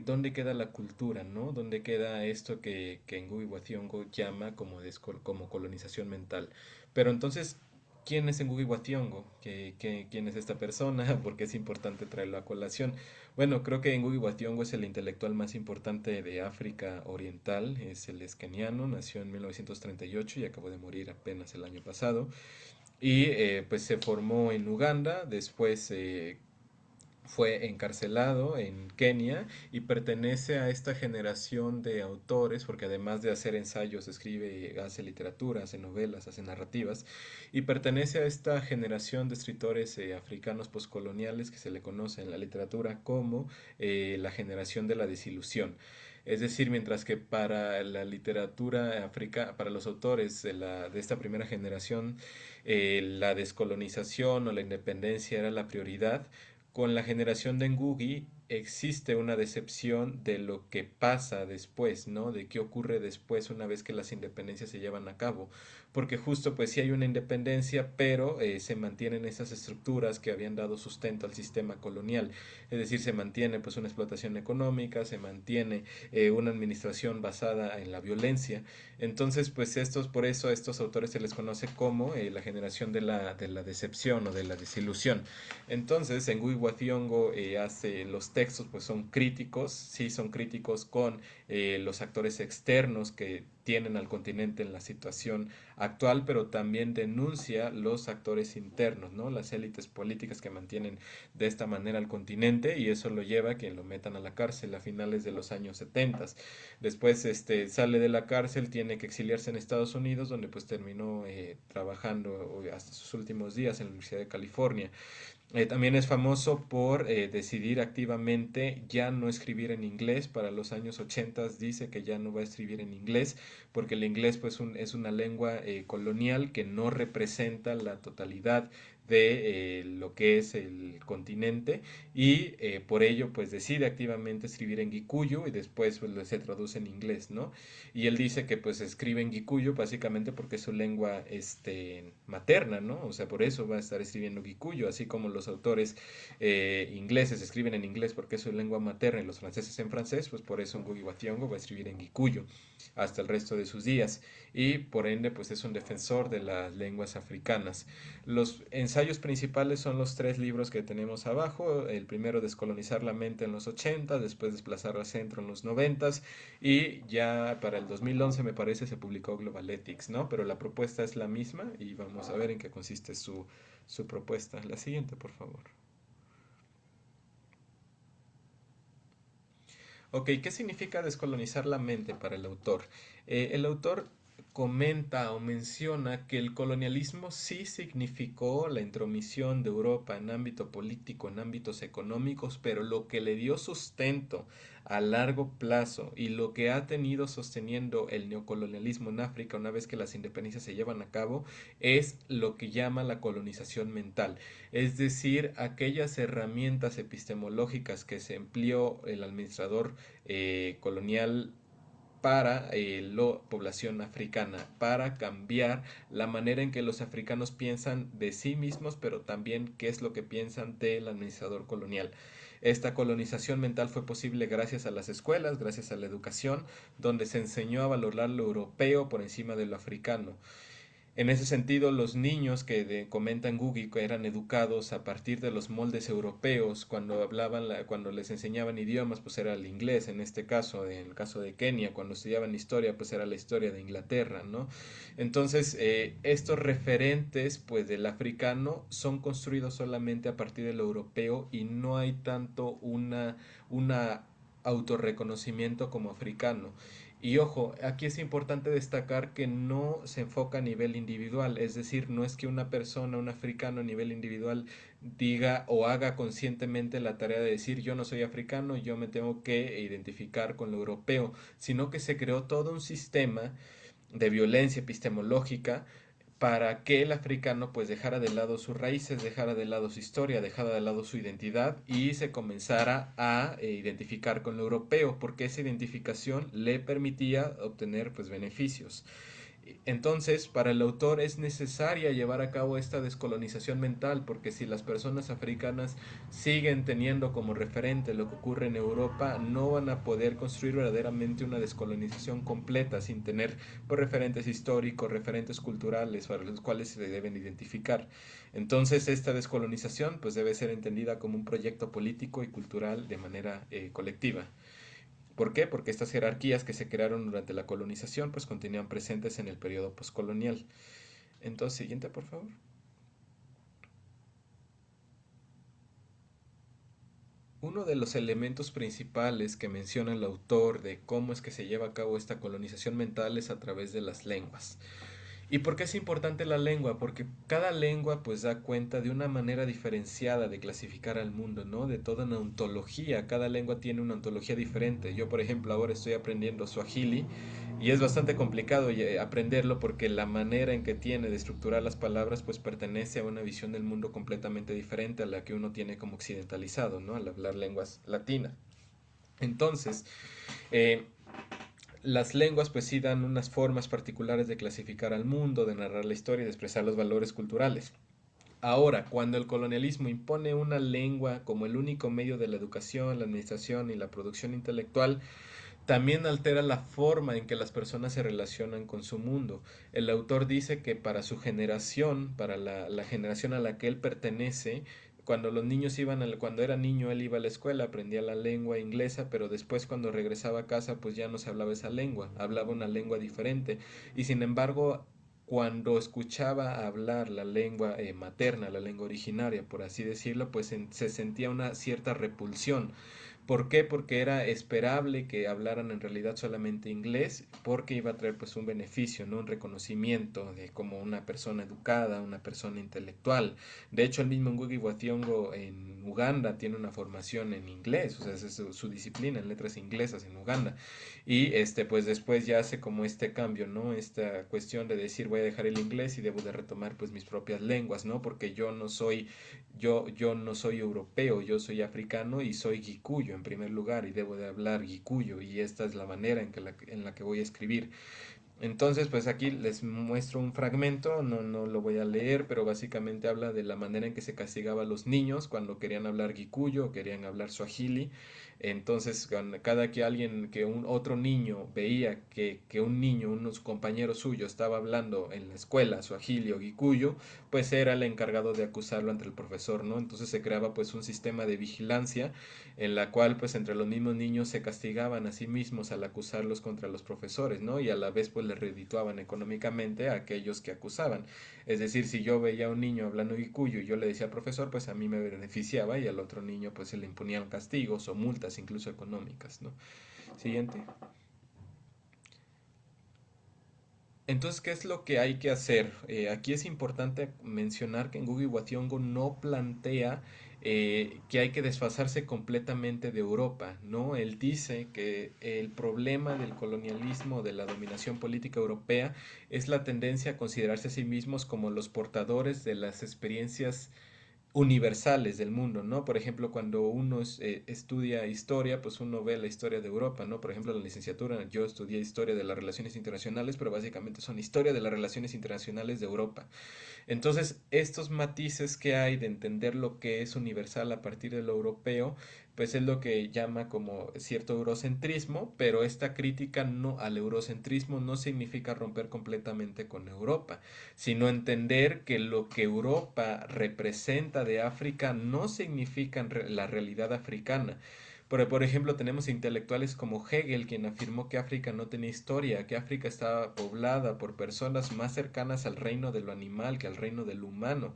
¿dónde queda la cultura, ¿no? ¿Dónde queda esto que Ngugi wa Thiong'o llama como colonización mental? Pero entonces, ¿quién es Ngugi wa Thiong'o? ¿Quién es esta persona? ¿Por qué es importante traerlo a colación? Bueno, creo que Ngugi wa Thiong'o es el intelectual más importante de África Oriental, es el keniano, nació en 1938 y acabó de morir apenas el año pasado. Y pues se formó en Uganda, después fue encarcelado en Kenia y pertenece a esta generación de autores, porque además de hacer ensayos, escribe, hace literatura, hace novelas, hace narrativas, y pertenece a esta generación de escritores africanos poscoloniales que se le conoce en la literatura como la generación de la desilusión. Es decir, mientras que para la literatura africana, para los autores de esta primera generación, la descolonización o la independencia era la prioridad, con la generación de Ngugi existe una decepción de lo que pasa después, ¿no? De qué ocurre después una vez que las independencias se llevan a cabo. Porque justo pues sí hay una independencia, pero se mantienen esas estructuras que habían dado sustento al sistema colonial. Es decir, se mantiene pues una explotación económica, se mantiene una administración basada en la violencia. Entonces pues por eso a estos autores se les conoce como la generación de la decepción o de la desilusión. Entonces, en Ngui wa Thiong'o hace los textos, pues son críticos, sí son críticos con los actores externos que tienen al continente en la situación actual, pero también denuncia los actores internos, ¿no? Las élites políticas que mantienen de esta manera al continente y eso lo lleva a que lo metan a la cárcel a finales de los años 70. Después sale de la cárcel, tiene que exiliarse en Estados Unidos, donde pues terminó trabajando hasta sus últimos días en la Universidad de California. También es famoso por decidir activamente ya no escribir en inglés. Para los años 80 dice que ya no va a escribir en inglés porque el inglés pues es una lengua colonial que no representa la totalidad de lo que es el continente y por ello pues decide activamente escribir en Gikuyu y después pues, se traduce en inglés, ¿no? Y él dice que pues escribe en Gikuyu básicamente porque es su lengua materna, ¿no? O sea, por eso va a estar escribiendo Gikuyu, así como los autores ingleses escriben en inglés porque es su lengua materna y los franceses en francés, pues por eso Ngugi wa Thiong'o va a escribir en Gikuyu hasta el resto de sus días y por ende pues es un defensor de las lenguas africanas. Los ensayos ensayos principales son los tres libros que tenemos abajo. El primero, Descolonizar la mente en los 80, después Desplazar al centro en los 90 y ya para el 2011 me parece se publicó Global Ethics, ¿no? Pero la propuesta es la misma y vamos a ver en qué consiste su propuesta. La siguiente, por favor. Ok, ¿qué significa descolonizar la mente para el autor? El autor comenta o menciona que el colonialismo sí significó la intromisión de Europa en ámbito político, en ámbitos económicos, pero lo que le dio sustento a largo plazo y lo que ha tenido sosteniendo el neocolonialismo en África una vez que las independencias se llevan a cabo es lo que llama la colonización mental, es decir, aquellas herramientas epistemológicas que se empleó el administrador colonial para la población africana, para cambiar la manera en que los africanos piensan de sí mismos, pero también qué es lo que piensan del administrador colonial. Esta colonización mental fue posible gracias a las escuelas, gracias a la educación, donde se enseñó a valorar lo europeo por encima de lo africano. En ese sentido, los niños que comentan Googie que eran educados a partir de los moldes europeos, cuando cuando les enseñaban idiomas, pues era el inglés, en este caso, en el caso de Kenia, cuando estudiaban historia, pues era la historia de Inglaterra, ¿no? Entonces, estos referentes, pues del africano, son construidos solamente a partir del europeo y no hay tanto una autorreconocimiento como africano. Y ojo, aquí es importante destacar que no se enfoca a nivel individual, es decir, no es que una persona, un africano a nivel individual diga o haga conscientemente la tarea de decir yo no soy africano, yo me tengo que identificar con lo europeo, sino que se creó todo un sistema de violencia epistemológica para que el africano pues dejara de lado sus raíces, dejara de lado su historia, dejara de lado su identidad y se comenzara a identificar con lo europeo, porque esa identificación le permitía obtener pues beneficios. Entonces, para el autor es necesaria llevar a cabo esta descolonización mental, porque si las personas africanas siguen teniendo como referente lo que ocurre en Europa, no van a poder construir verdaderamente una descolonización completa sin tener pues, referentes históricos, referentes culturales para los cuales se deben identificar. Entonces, esta descolonización pues debe ser entendida como un proyecto político y cultural de manera colectiva. ¿Por qué? Porque estas jerarquías que se crearon durante la colonización pues continúan presentes en el periodo postcolonial. Entonces, siguiente, por favor. Uno de los elementos principales que menciona el autor de cómo es que se lleva a cabo esta colonización mental es a través de las lenguas. ¿Y por qué es importante la lengua? Porque cada lengua pues da cuenta de una manera diferenciada de clasificar al mundo, ¿no? De toda una ontología. Cada lengua tiene una ontología diferente. Yo, por ejemplo, ahora estoy aprendiendo Swahili y es bastante complicado aprenderlo porque la manera en que tiene de estructurar las palabras pues pertenece a una visión del mundo completamente diferente a la que uno tiene como occidentalizado, ¿no? Al hablar lenguas latinas. Entonces, eh, las lenguas pues sí dan unas formas particulares de clasificar al mundo, de narrar la historia y de expresar los valores culturales. Ahora, cuando el colonialismo impone una lengua como el único medio de la educación, la administración y la producción intelectual, también altera la forma en que las personas se relacionan con su mundo. El autor dice que para su generación, para la generación a la que él pertenece, cuando los niños cuando era niño él iba a la escuela, aprendía la lengua inglesa, pero después cuando regresaba a casa pues ya no se hablaba esa lengua, hablaba una lengua diferente. Y sin embargo, cuando escuchaba hablar la lengua materna, la lengua originaria, por así decirlo, pues se sentía una cierta repulsión. ¿Por qué? Porque era esperable que hablaran en realidad solamente inglés, porque iba a traer pues un beneficio, ¿no? Un reconocimiento de como una persona educada, una persona intelectual. De hecho, el mismo Ngugi wa Thiong'o en Uganda tiene una formación en inglés, o sea, esa es su disciplina en letras inglesas en Uganda. Y pues después ya hace como este cambio, ¿no? Esta cuestión de decir voy a dejar el inglés y debo de retomar pues mis propias lenguas, ¿no? Porque yo no soy europeo, yo soy africano y soy guicuyo en primer lugar y debo de hablar guicuyo y esta es la manera en la que voy a escribir. Entonces, pues aquí les muestro un fragmento, no lo voy a leer, pero básicamente habla de la manera en que se castigaba a los niños cuando querían hablar gikuyo o querían hablar suajili. Entonces, cada que alguien, que un otro niño veía que un niño, unos compañeros suyos, estaba hablando en la escuela suajili o gikuyo, pues era el encargado de acusarlo ante el profesor, ¿no? Entonces se creaba pues un sistema de vigilancia en la cual pues entre los mismos niños se castigaban a sí mismos al acusarlos contra los profesores, ¿no? Y a la vez pues le redituaban económicamente a aquellos que acusaban. Es decir, si yo veía a un niño hablando gikuyo y yo le decía al profesor, pues a mí me beneficiaba y al otro niño pues se le imponían castigos o multas incluso económicas, ¿no? Siguiente. Entonces, ¿qué es lo que hay que hacer? Aquí es importante mencionar que Ngugi wa Thiong'o no plantea que hay que desfasarse completamente de Europa, ¿no? Él dice que el problema del colonialismo, de la dominación política europea, es la tendencia a considerarse a sí mismos como los portadores de las experiencias universales del mundo, ¿no? Por ejemplo, cuando uno estudia historia, pues uno ve la historia de Europa, ¿no? Por ejemplo, en la licenciatura yo estudié historia de las relaciones internacionales, pero básicamente son historia de las relaciones internacionales de Europa. Entonces, estos matices que hay de entender lo que es universal a partir de lo europeo, pues es lo que llama como cierto eurocentrismo, pero esta crítica no al eurocentrismo no significa romper completamente con Europa, sino entender que lo que Europa representa de África no significa la realidad africana. Pero, por ejemplo, tenemos intelectuales como Hegel, quien afirmó que África no tenía historia, que África estaba poblada por personas más cercanas al reino de lo animal que al reino del humano.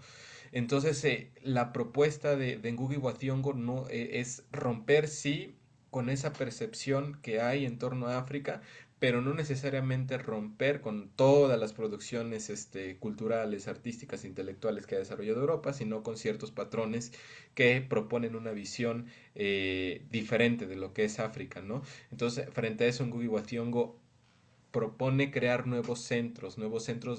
Entonces, la propuesta de Ngugi wa Thiong'o no, es romper, sí, con esa percepción que hay en torno a África, pero no necesariamente romper con todas las producciones culturales, artísticas, intelectuales que ha desarrollado Europa, sino con ciertos patrones que proponen una visión diferente de lo que es África, ¿no? Entonces, frente a eso, Ngugi wa Thiong'o propone crear nuevos centros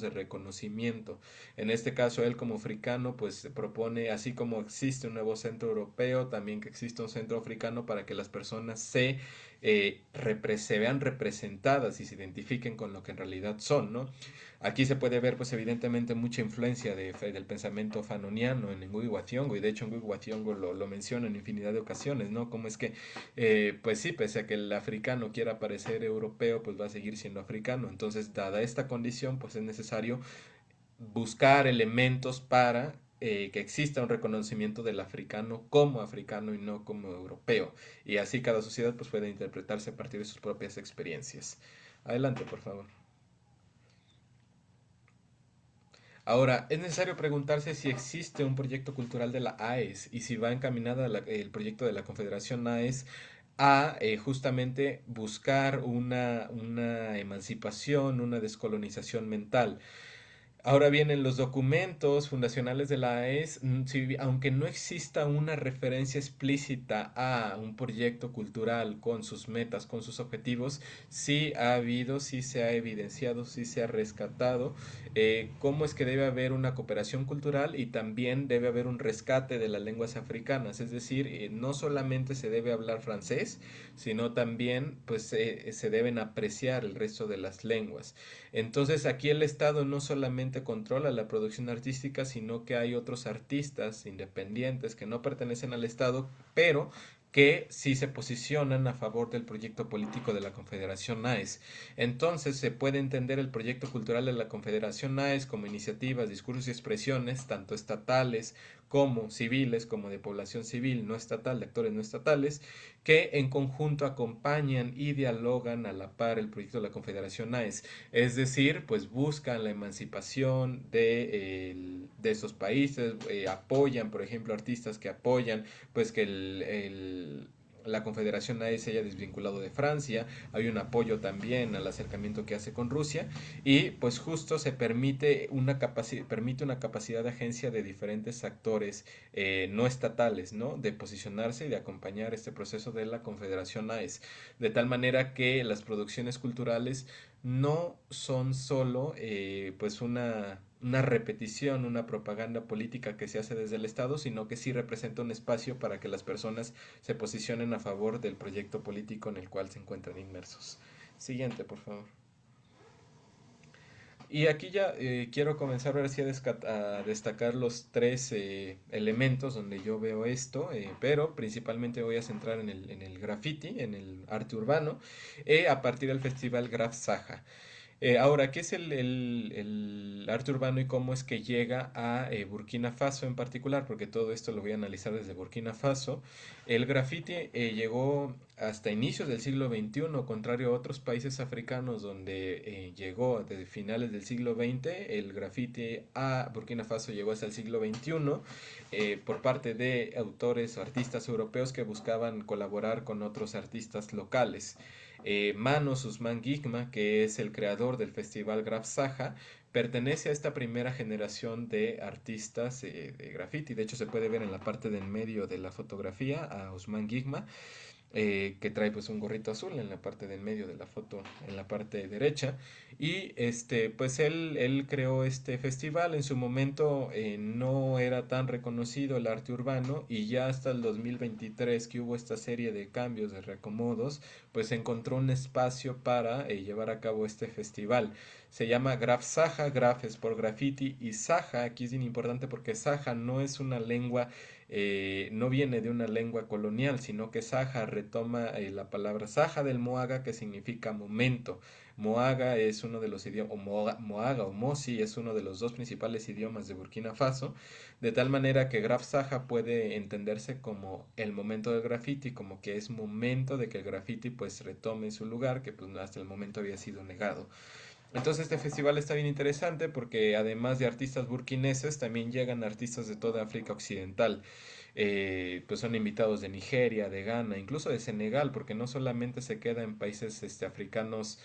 de reconocimiento. En este caso, él como africano, pues propone, así como existe un nuevo centro europeo, también que exista un centro africano para que las personas se vean representadas y se identifiquen con lo que en realidad son, ¿no? Aquí se puede ver, pues evidentemente, mucha influencia del pensamiento fanoniano en Ngugi wa Thiong'o, y de hecho Ngugi wa Thiong'o lo menciona en infinidad de ocasiones, ¿no? Como es que pues sí, pese a que el africano quiera parecer europeo, pues va a seguir siendo africano. Entonces, dada esta condición, pues es necesario buscar elementos para que exista un reconocimiento del africano y no como europeo. Y así cada sociedad pues puede interpretarse a partir de sus propias experiencias. Adelante, por favor. Ahora, es necesario preguntarse si existe un proyecto cultural de la AES y si va encaminada el proyecto de la Confederación AES a justamente buscar una emancipación, una descolonización mental. Ahora bien, en los documentos fundacionales de la AES, aunque no exista una referencia explícita a un proyecto cultural con sus metas, con sus objetivos, sí ha habido, sí se ha evidenciado, sí se ha rescatado cómo es que debe haber una cooperación cultural y también debe haber un rescate de las lenguas africanas, es decir, no solamente se debe hablar francés, sino también pues se deben apreciar el resto de las lenguas. Entonces aquí el Estado no solamente controla la producción artística, sino que hay otros artistas independientes que no pertenecen al Estado, pero que sí se posicionan a favor del proyecto político de la Confederación AES. Entonces se puede entender el proyecto cultural de la Confederación AES como iniciativas, discursos y expresiones, tanto estatales como civiles, como de población civil no estatal, de actores no estatales, que en conjunto acompañan y dialogan a la par el proyecto de la Confederación AES. Es decir, pues buscan la emancipación de esos países, apoyan, por ejemplo, artistas que apoyan, pues que la Confederación AES se haya desvinculado de Francia, hay un apoyo también al acercamiento que hace con Rusia y pues justo se permite una capacidad de agencia de diferentes actores no estatales, ¿no? De posicionarse y de acompañar este proceso de la Confederación AES, de tal manera que las producciones culturales no son solo pues una repetición, una propaganda política que se hace desde el Estado, sino que sí representa un espacio para que las personas se posicionen a favor del proyecto político en el cual se encuentran inmersos. Siguiente, por favor. Y aquí ya quiero comenzar ahora sí a destacar los tres elementos donde yo veo esto, pero principalmente voy a centrar en el graffiti, en el arte urbano, a partir del festival Graf Saga. Ahora, ¿qué es el arte urbano y cómo es que llega a Burkina Faso en particular? Porque todo esto lo voy a analizar desde Burkina Faso. El graffiti llegó hasta inicios del siglo XXI, contrario a otros países africanos donde llegó desde finales del siglo XX. El graffiti a Burkina Faso llegó hasta el siglo XXI por parte de autores o artistas europeos que buscaban colaborar con otros artistas locales. Manos Usman Gigma, que es el creador del festival Graf Saga, pertenece a esta primera generación de artistas de graffiti. De hecho, se puede ver en la parte del medio de la fotografía a Usman Gigma, que trae pues un gorrito azul en la parte del medio de la foto, en la parte derecha. Y pues él creó este festival. En su momento no era tan reconocido el arte urbano y ya hasta el 2023 que hubo esta serie de cambios, de reacomodos, pues encontró un espacio para llevar a cabo este festival. Se llama Graf Saga, Graf es por graffiti y Saja, aquí es bien importante porque Saja no es una lengua no viene de una lengua colonial, sino que Saja retoma la palabra Saja del Moaga, que significa momento. Moaga es uno de los idiomas, o Moaga o Mosi es uno de los dos principales idiomas de Burkina Faso, de tal manera que Graf Saja puede entenderse como el momento del graffiti, como que es momento de que el graffiti pues retome su lugar, que pues hasta el momento había sido negado. Entonces este festival está bien interesante porque además de artistas burkineses también llegan artistas de toda África Occidental. Pues son invitados de Nigeria, de Ghana, incluso de Senegal, porque no solamente se queda en países africanos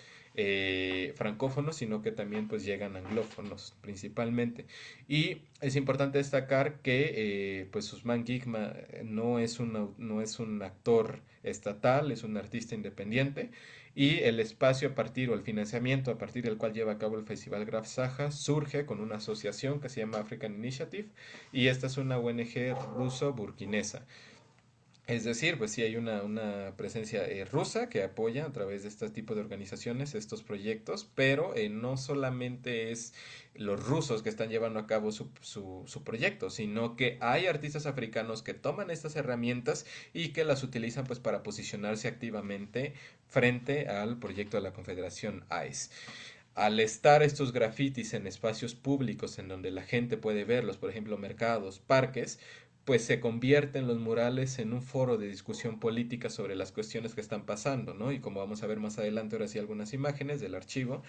francófonos, sino que también pues llegan anglófonos principalmente. Y es importante destacar que pues Usman Gigma no es un actor estatal, es un artista independiente y el espacio a partir o el financiamiento a partir del cual lleva a cabo el Festival Graf Saja surge con una asociación que se llama African Initiative y esta es una ONG ruso-burkinesa. Es decir, pues sí hay una presencia rusa que apoya a través de este tipo de organizaciones estos proyectos, pero no solamente es los rusos que están llevando a cabo su proyecto, sino que hay artistas africanos que toman estas herramientas y que las utilizan pues para posicionarse activamente frente al proyecto de la Confederación ICE. Al estar estos grafitis en espacios públicos en donde la gente puede verlos, por ejemplo mercados, parques, pues se convierten los murales en un foro de discusión política sobre las cuestiones que están pasando, ¿no? Y como vamos a ver más adelante, ahora sí algunas imágenes del archivo,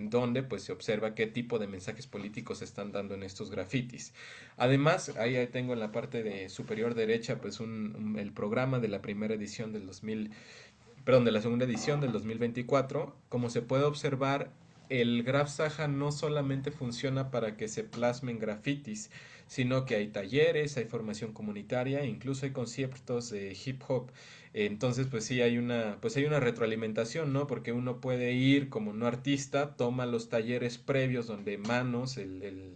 donde pues se observa qué tipo de mensajes políticos se están dando en estos grafitis. Además, ahí tengo en la parte de superior derecha, pues el programa de la primera edición del 2000, perdón, de la segunda edición del 2024. Como se puede observar, el Graf Saga no solamente funciona para que se plasmen grafitis, sino que hay talleres, hay formación comunitaria, e incluso hay conciertos de hip hop. Entonces, pues sí, pues hay una retroalimentación, ¿no? Porque uno puede ir como no artista, toma los talleres previos donde Manos, el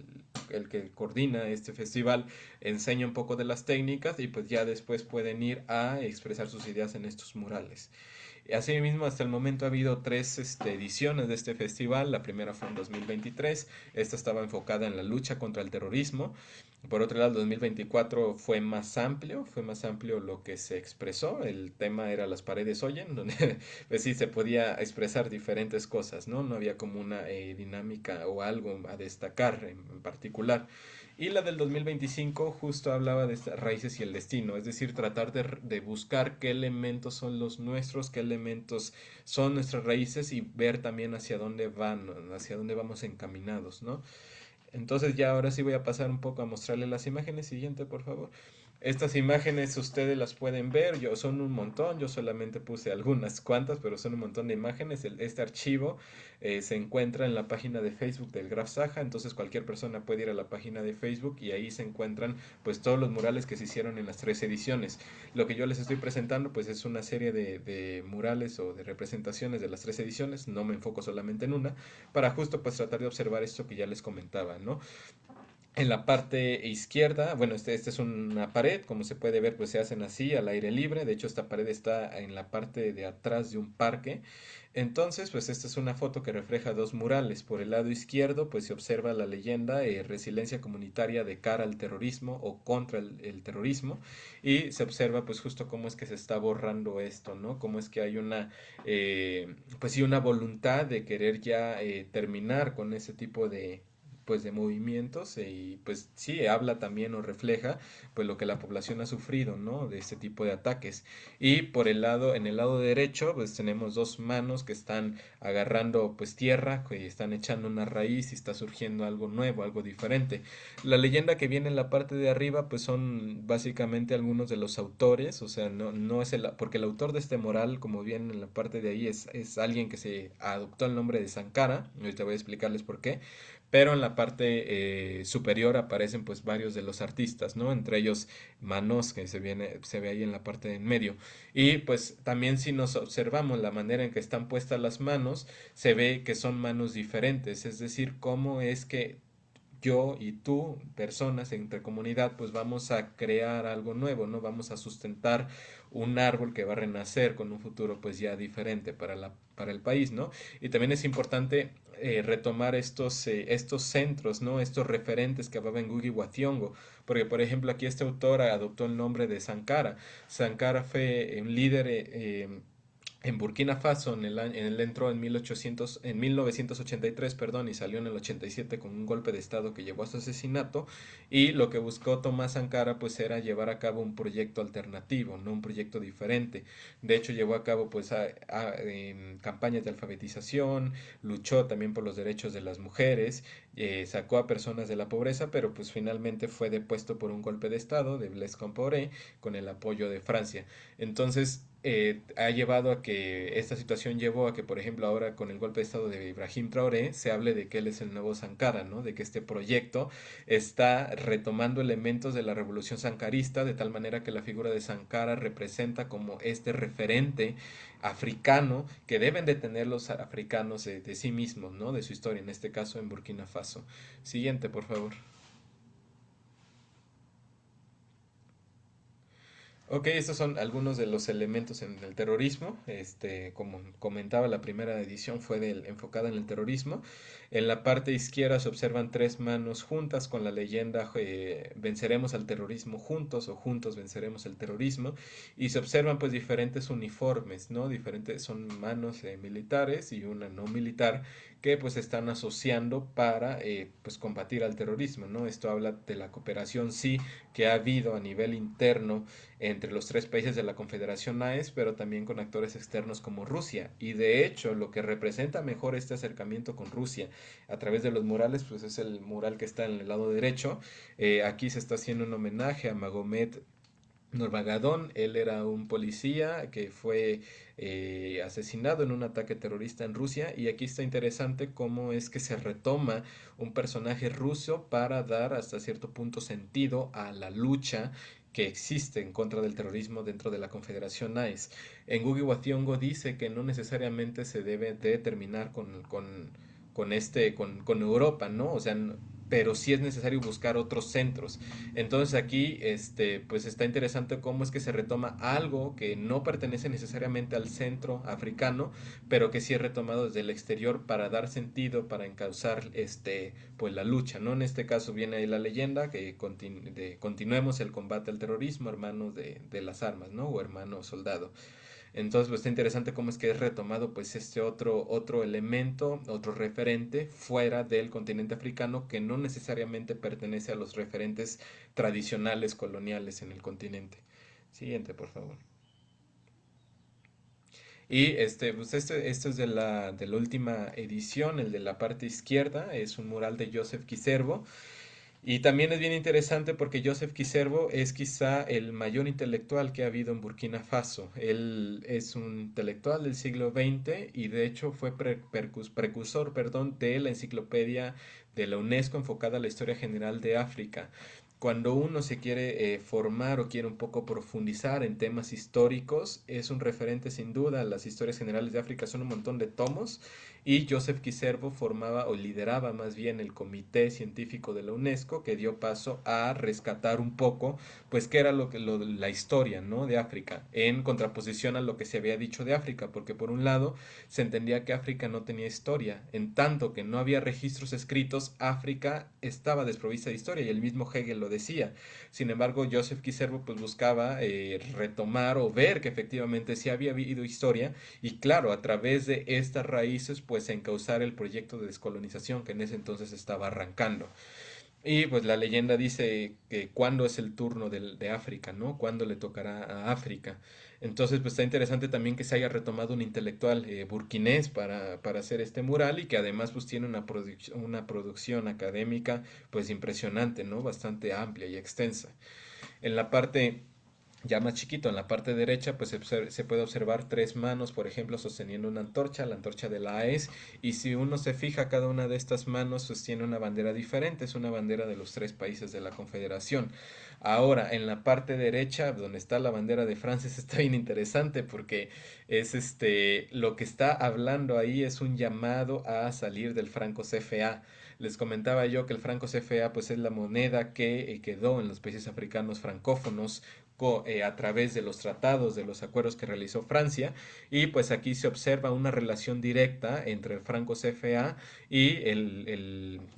que coordina este festival, enseña un poco de las técnicas y pues ya después pueden ir a expresar sus ideas en estos murales. Asimismo, hasta el momento ha habido tres ediciones de este festival. La primera fue en 2023. Esta estaba enfocada en la lucha contra el terrorismo. Por otro lado, el 2024 fue más amplio lo que se expresó. El tema era Las paredes oyen, donde pues sí se podía expresar diferentes cosas, ¿no? No había como una dinámica o algo a destacar en particular. Y la del 2025 justo hablaba de estas raíces y el destino, es decir, tratar de buscar qué elementos son los nuestros, qué elementos son nuestras raíces y ver también hacia dónde van, hacia dónde vamos encaminados, ¿no? Entonces ya ahora sí voy a pasar un poco a mostrarle las imágenes. Siguiente, por favor. Estas imágenes ustedes las pueden ver, son un montón, yo solamente puse algunas cuantas, pero son un montón de imágenes. Este archivo se encuentra en la página de Facebook del Graf Saga, entonces cualquier persona puede ir a la página de Facebook y ahí se encuentran pues todos los murales que se hicieron en las tres ediciones. Lo que yo les estoy presentando pues es una serie de murales o de representaciones de las tres ediciones, no me enfoco solamente en una, para justo pues tratar de observar esto que ya les comentaba, ¿no? En la parte izquierda, bueno, este es una pared, como se puede ver, pues se hacen así al aire libre. De hecho, esta pared está en la parte de atrás de un parque. Entonces, pues esta es una foto que refleja dos murales. Por el lado izquierdo, pues se observa la leyenda Resiliencia comunitaria de cara al terrorismo o contra el terrorismo. Y se observa, pues justo cómo es que se está borrando esto, ¿no? Cómo es que hay pues sí, una voluntad de querer ya terminar con ese tipo de pues de movimientos y pues sí habla también o refleja pues lo que la población ha sufrido, ¿no? De este tipo de ataques. Y por el lado, en el lado derecho, pues tenemos dos manos que están agarrando pues tierra, que están echando una raíz y está surgiendo algo nuevo, algo diferente. La leyenda que viene en la parte de arriba pues son básicamente algunos de los autores, o sea, no es porque el autor de este mural, como viene en la parte de ahí, es alguien que se adoptó el nombre de Sankara, y ahorita voy a explicarles por qué, pero en la parte superior aparecen pues varios de los artistas, ¿no? Entre ellos Manos, que se ve ahí en la parte de en medio. Y pues también si nos observamos la manera en que están puestas las manos, se ve que son manos diferentes, es decir, cómo es que yo y tú, personas entre comunidad, pues vamos a crear algo nuevo, ¿no? Vamos a sustentar un árbol que va a renacer con un futuro pues ya diferente para el país, ¿no? Y también es importante retomar estos centros, ¿no? Estos referentes que había en Ngugi wa Thiong'o, porque por ejemplo aquí este autor adoptó el nombre de Sankara. Sankara fue un líder en Burkina Faso él entró en 1983, perdón, y salió en el 87 con un golpe de estado que llevó a su asesinato, y lo que buscó Tomás Sankara pues era llevar a cabo un proyecto alternativo, no un proyecto diferente. De hecho llevó a cabo pues campañas de alfabetización, luchó también por los derechos de las mujeres, sacó a personas de la pobreza, pero pues finalmente fue depuesto por un golpe de estado de Blaise Compaoré con el apoyo de Francia. Entonces, ha llevado a que esta situación llevó a que, por ejemplo, ahora con el golpe de estado de Ibrahim Traoré se hable de que él es el nuevo Sankara, ¿no? De que este proyecto está retomando elementos de la revolución sankarista, de tal manera que la figura de Sankara representa como este referente africano que deben de tener los africanos de sí mismos, ¿no? De su historia, en este caso en Burkina Faso. Siguiente, por favor. Ok, estos son algunos de los elementos en el terrorismo. Como comentaba, la primera edición fue enfocada en el terrorismo. En la parte izquierda se observan tres manos juntas con la leyenda venceremos al terrorismo juntos o juntos venceremos el terrorismo. Y se observan pues diferentes uniformes, ¿no? Diferentes, son manos militares y una no militar que pues están asociando para pues combatir al terrorismo, ¿no? Esto habla de la cooperación sí que ha habido a nivel interno entre los tres países de la Confederación AES, pero también con actores externos como Rusia. Y de hecho, lo que representa mejor este acercamiento con Rusia a través de los murales, pues es el mural que está en el lado derecho. Aquí se está haciendo un homenaje a Magomed Nurmagomedov. Él era un policía que fue asesinado en un ataque terrorista en Rusia, y aquí está interesante cómo es que se retoma un personaje ruso para dar hasta cierto punto sentido a la lucha que existe en contra del terrorismo dentro de la Confederación AES. En Ngugi wa Thiong'o dice que no necesariamente se debe de terminar con Europa, ¿no? O sea, pero sí es necesario buscar otros centros. Entonces aquí, pues está interesante cómo es que se retoma algo que no pertenece necesariamente al centro africano, pero que sí es retomado desde el exterior para dar sentido, para encauzar, pues la lucha, ¿no? En este caso viene ahí la leyenda que continuemos el combate al terrorismo, hermanos de las armas, ¿no? O hermano soldado. Entonces, pues está interesante cómo es que es retomado pues este otro elemento, otro referente fuera del continente africano que no necesariamente pertenece a los referentes tradicionales coloniales en el continente. Siguiente, por favor. Y esto es de la última edición, el de la parte izquierda, es un mural de Joseph Kiservo. Y también es bien interesante porque Joseph Kiservo es quizá el mayor intelectual que ha habido en Burkina Faso. Él es un intelectual del siglo XX y de hecho fue precursor, perdón, de la enciclopedia de la UNESCO enfocada a la historia general de África. Cuando uno se quiere formar o quiere un poco profundizar en temas históricos, es un referente sin duda. Las historias generales de África son un montón de tomos y Joseph Kiservo formaba o lideraba más bien el comité científico de la UNESCO que dio paso a rescatar un poco pues qué era la historia, ¿no? De África, en contraposición a lo que se había dicho de África, porque por un lado se entendía que África no tenía historia, en tanto que no había registros escritos, África estaba desprovista de historia y el mismo Hegel lo decía. Sin embargo, Joseph Kiservo pues buscaba retomar o ver que efectivamente sí había habido historia y claro, a través de estas raíces pues encauzar el proyecto de descolonización que en ese entonces estaba arrancando. Y pues la leyenda dice que cuándo es el turno de África, ¿no? ¿Cuándo le tocará a África? Entonces, pues está interesante también que se haya retomado un intelectual burkinés para hacer este mural y que además pues tiene una producción académica pues impresionante, ¿no? Bastante amplia y extensa. En la parte ya más chiquito, en la parte derecha, pues se puede observar tres manos, por ejemplo, sosteniendo una antorcha, la antorcha de la AES, y si uno se fija, cada una de estas manos sostiene una bandera diferente, es una bandera de los tres países de la Confederación. Ahora, en la parte derecha, donde está la bandera de Francia, está bien interesante porque es lo que está hablando ahí es un llamado a salir del franco CFA. Les comentaba yo que el franco CFA pues es la moneda que quedó en los países africanos francófonos a través de los tratados, de los acuerdos que realizó Francia, y pues aquí se observa una relación directa entre el franco CFA y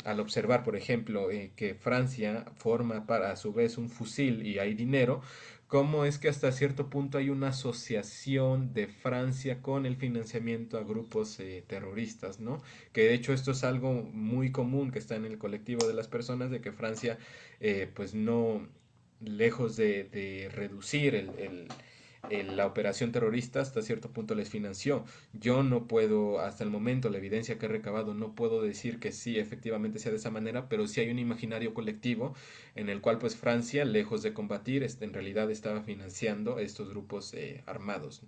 al observar, por ejemplo, que Francia forma para a su vez un fusil y hay dinero, cómo es que hasta cierto punto hay una asociación de Francia con el financiamiento a grupos terroristas, ¿no? Que de hecho esto es algo muy común que está en el colectivo de las personas, de que Francia pues no, lejos de reducir la operación terrorista, hasta cierto punto les financió. Yo no puedo, hasta el momento, la evidencia que he recabado, no puedo decir que sí, efectivamente sea de esa manera, pero sí hay un imaginario colectivo en el cual pues Francia, lejos de combatir, en realidad estaba financiando estos grupos armados.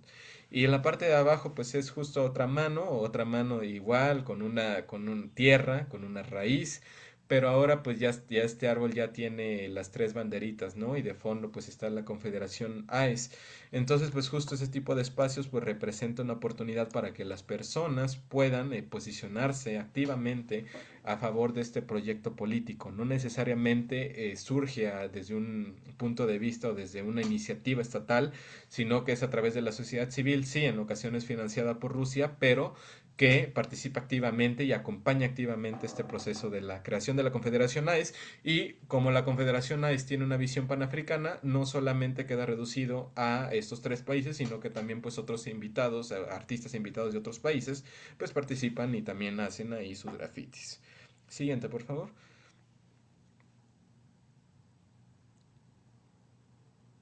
Y en la parte de abajo pues es justo otra mano igual, con un tierra, con una raíz, pero ahora pues ya este árbol ya tiene las tres banderitas, ¿no? Y de fondo pues está la Confederación AES. Entonces pues justo ese tipo de espacios pues representa una oportunidad para que las personas puedan posicionarse activamente a favor de este proyecto político. No necesariamente surge desde un punto de vista o desde una iniciativa estatal, sino que es a través de la sociedad civil, sí, en ocasiones financiada por Rusia, pero que participa activamente y acompaña activamente este proceso de la creación de la Confederación AES y como la Confederación AES tiene una visión panafricana, no solamente queda reducido a estos tres países, sino que también pues otros invitados, artistas invitados de otros países, pues participan y también hacen ahí sus grafitis. Siguiente, por favor.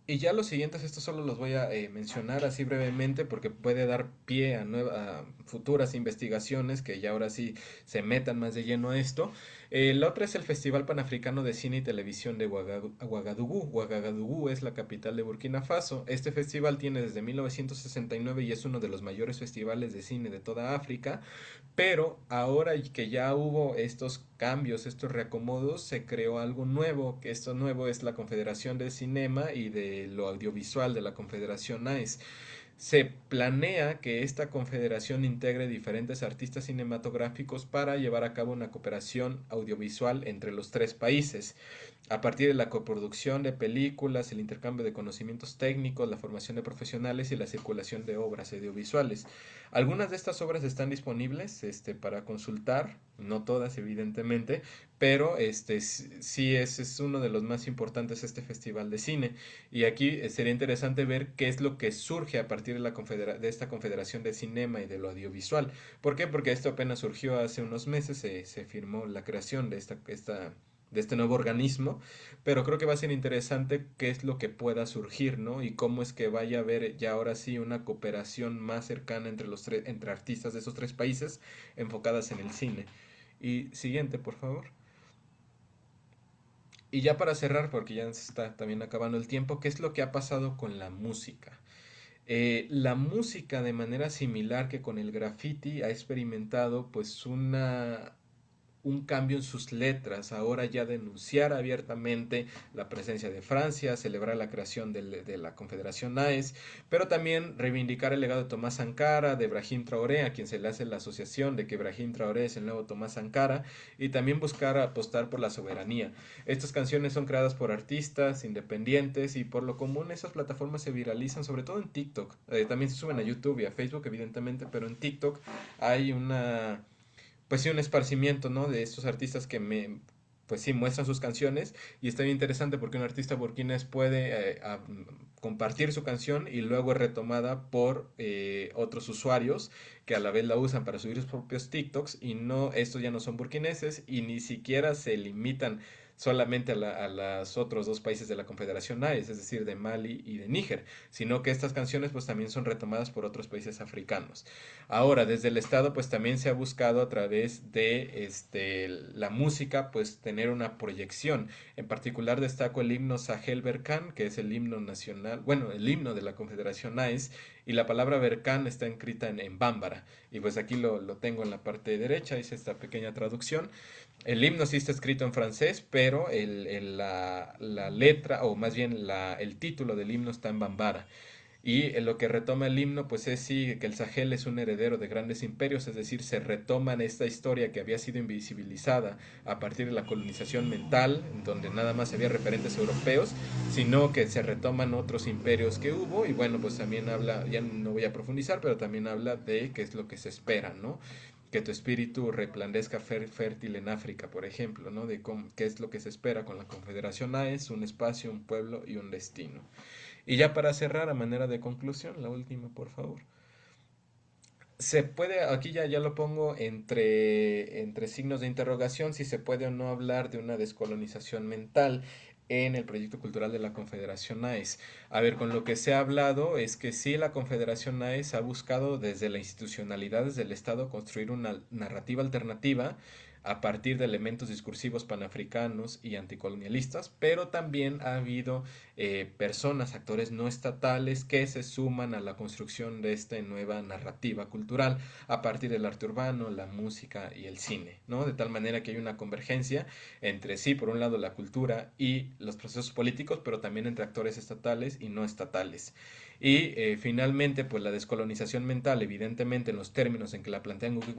Y ya los siguientes, estos solo los voy a mencionar así brevemente porque puede dar pie a futuras investigaciones que ya ahora sí se metan más de lleno a esto. La otra es el Festival Panafricano de Cine y Televisión de Ouagadougou. Ouagadougou es la capital de Burkina Faso. Este festival tiene desde 1969 y es uno de los mayores festivales de cine de toda África. Pero ahora que ya hubo estos cambios, estos reacomodos, se creó algo nuevo, que esto nuevo es la Confederación de Cinema y de lo Audiovisual de la Confederación NICE. Se planea que esta confederación integre diferentes artistas cinematográficos para llevar a cabo una cooperación audiovisual entre los tres países a partir de la coproducción de películas, el intercambio de conocimientos técnicos, la formación de profesionales y la circulación de obras audiovisuales. Algunas de estas obras están disponibles para consultar, no todas evidentemente, pero sí es uno de los más importantes este festival de cine. Y aquí sería interesante ver qué es lo que surge a partir de esta confederación de cinema y de lo audiovisual. ¿Por qué? Porque esto apenas surgió hace unos meses, se firmó la creación de de este nuevo organismo, pero creo que va a ser interesante qué es lo que pueda surgir, ¿no? Y cómo es que vaya a haber ya ahora sí una cooperación más cercana entre entre artistas de esos tres países enfocadas en el cine. Y siguiente, por favor. Y ya para cerrar, porque ya se está también acabando el tiempo, ¿qué es lo que ha pasado con la música? La música de manera similar que con el graffiti ha experimentado pues una un cambio en sus letras, ahora ya denunciar abiertamente la presencia de Francia, celebrar la creación de la Confederación AES, pero también reivindicar el legado de Tomás Sankara, de Brahim Traoré, a quien se le hace la asociación de que Brahim Traoré es el nuevo Tomás Sankara, y también buscar apostar por la soberanía. Estas canciones son creadas por artistas independientes y por lo común esas plataformas se viralizan, sobre todo en TikTok. También se suben a YouTube y a Facebook, evidentemente, pero en TikTok hay pues sí, un esparcimiento, ¿no? De estos artistas pues sí, muestran sus canciones y está bien interesante porque un artista burkinés puede compartir su canción y luego es retomada por otros usuarios que a la vez la usan para subir sus propios TikToks y no, estos ya no son burkineses y ni siquiera se limitan solamente a los otros dos países de la Confederación AES, es decir, de Mali y de Níger, sino que estas canciones pues también son retomadas por otros países africanos. Ahora, desde el Estado, pues también se ha buscado a través de la música, pues tener una proyección. En particular destaco el himno Sahel Berkan, que es el himno nacional, bueno, el himno de la Confederación AES, y la palabra Berkan está escrita en bámbara. Y pues aquí lo tengo en la parte derecha, hice esta pequeña traducción. El himno sí está escrito en francés, pero la letra, o más bien el título del himno está en bambara. Y en lo que retoma el himno, pues es sí que el Sahel es un heredero de grandes imperios, es decir, se retoman esta historia que había sido invisibilizada a partir de la colonización mental, en donde nada más había referentes europeos, sino que se retoman otros imperios que hubo, y bueno, pues también habla, ya no voy a profundizar, pero también habla de qué es lo que se espera, ¿no? Que tu espíritu replandezca fértil en África, por ejemplo, ¿no? De qué es lo que se espera con la Confederación AES, un espacio, un pueblo y un destino. Y ya para cerrar, a manera de conclusión, la última, por favor. Se puede, aquí ya lo pongo entre signos de interrogación, si se puede o no hablar de una descolonización mental en el proyecto cultural de la Confederación AES. A ver, con lo que se ha hablado es que sí, la Confederación AES ha buscado desde la institucionalidad, desde el Estado, construir una narrativa alternativa a partir de elementos discursivos panafricanos y anticolonialistas, pero también ha habido personas, actores no estatales que se suman a la construcción de esta nueva narrativa cultural a partir del arte urbano, la música y el cine, ¿no? De tal manera que hay una convergencia entre sí, por un lado la cultura y los procesos políticos, pero también entre actores estatales y no estatales. Y finalmente, pues la descolonización mental, evidentemente en los términos en que la plantea Ngugi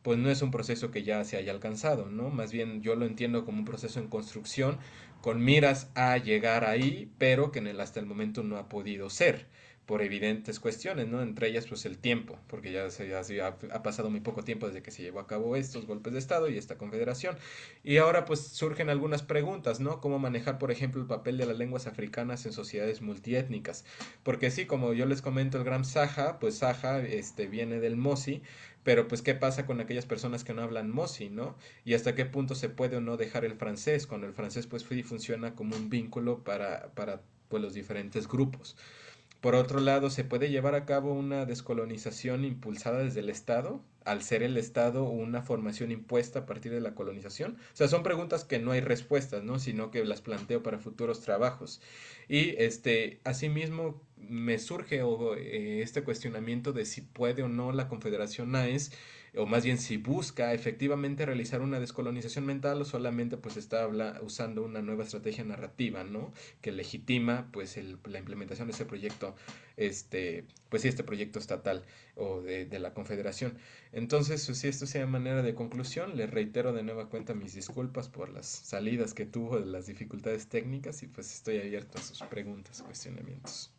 pues no es un proceso que ya se haya alcanzado, ¿no? Más bien yo lo entiendo como un proceso en construcción con miras a llegar ahí, pero que hasta el momento no ha podido ser por evidentes cuestiones, ¿no? Entre ellas, pues el tiempo, porque ha pasado muy poco tiempo desde que se llevó a cabo estos golpes de Estado y esta confederación. Y ahora, pues surgen algunas preguntas, ¿no? ¿Cómo manejar, por ejemplo, el papel de las lenguas africanas en sociedades multiétnicas? Porque sí, como yo les comento, el Gran Saja, pues Saja viene del Mosi, pero pues qué pasa con aquellas personas que no hablan Mosi, ¿no? Y hasta qué punto se puede o no dejar el francés, cuando el francés pues funciona como un vínculo para pues, los diferentes grupos. Por otro lado, ¿se puede llevar a cabo una descolonización impulsada desde el Estado, al ser el Estado una formación impuesta a partir de la colonización? O sea, son preguntas que no hay respuestas, ¿no? Sino que las planteo para futuros trabajos. Y asimismo me surge este cuestionamiento de si puede o no la Confederación AES, o más bien si busca efectivamente realizar una descolonización mental o solamente pues está usando una nueva estrategia narrativa, ¿no? Que legitima pues la implementación de ese proyecto, pues sí, este proyecto estatal o de la Confederación. Entonces, si esto sea manera de conclusión, les reitero de nueva cuenta mis disculpas por las salidas que tuvo de las dificultades técnicas y pues estoy abierto a sus preguntas, cuestionamientos.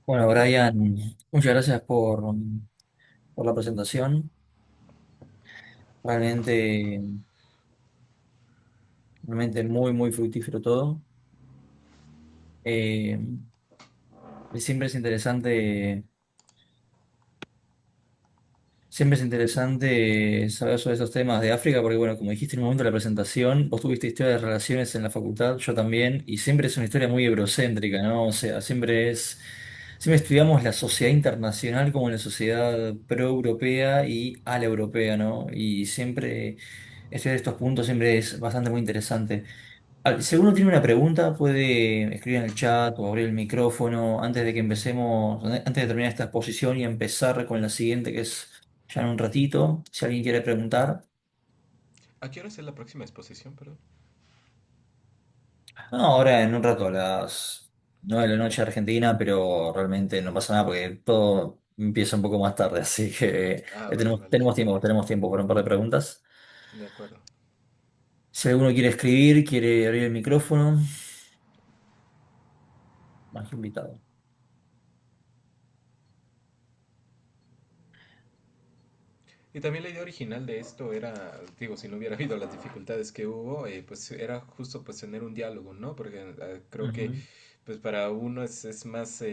Bueno, Brian, muchas gracias por la presentación. Realmente, realmente muy, muy fructífero todo. Eh, y siempre es interesante saber sobre esos temas de África, porque bueno, como dijiste en un momento de la presentación, vos tuviste historia de relaciones en la facultad, yo también, y siempre es una historia muy eurocéntrica, ¿no? O sea, siempre estudiamos la sociedad internacional como la sociedad pro-europea y a la europea, ¿no? Y siempre estudiar estos puntos siempre es bastante muy interesante. Si alguno tiene una pregunta, puede escribir en el chat o abrir el micrófono antes de que empecemos, antes de terminar esta exposición y empezar con la siguiente, que es ya en un ratito. Si alguien quiere preguntar. ¿A qué hora es la próxima exposición, perdón? No, ahora en un rato a las 9 de la noche Argentina, pero realmente no pasa nada porque todo empieza un poco más tarde, así que Ah, vale, vale. tenemos tiempo para un par de preguntas. De acuerdo. Si alguno quiere escribir, quiere abrir el micrófono, más que invitado. Y también la idea original de esto era, digo, si no hubiera habido las dificultades que hubo, pues era justo pues tener un diálogo, ¿no? Porque creo que Ujú. pues para uno es más,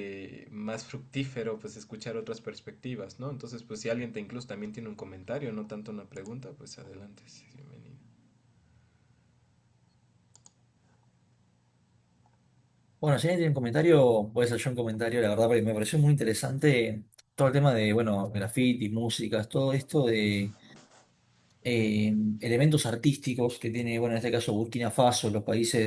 más fructífero pues escuchar otras perspectivas, ¿no? Entonces pues si alguien te incluso también tiene un comentario, no tanto una pregunta, pues adelante, sí, bienvenido. Bueno, si alguien tiene un comentario, puede ser yo un comentario, la verdad, porque me pareció muy interesante todo el tema de, bueno, graffiti, músicas, todo esto de elementos artísticos que tiene, bueno, en este caso Burkina Faso, los países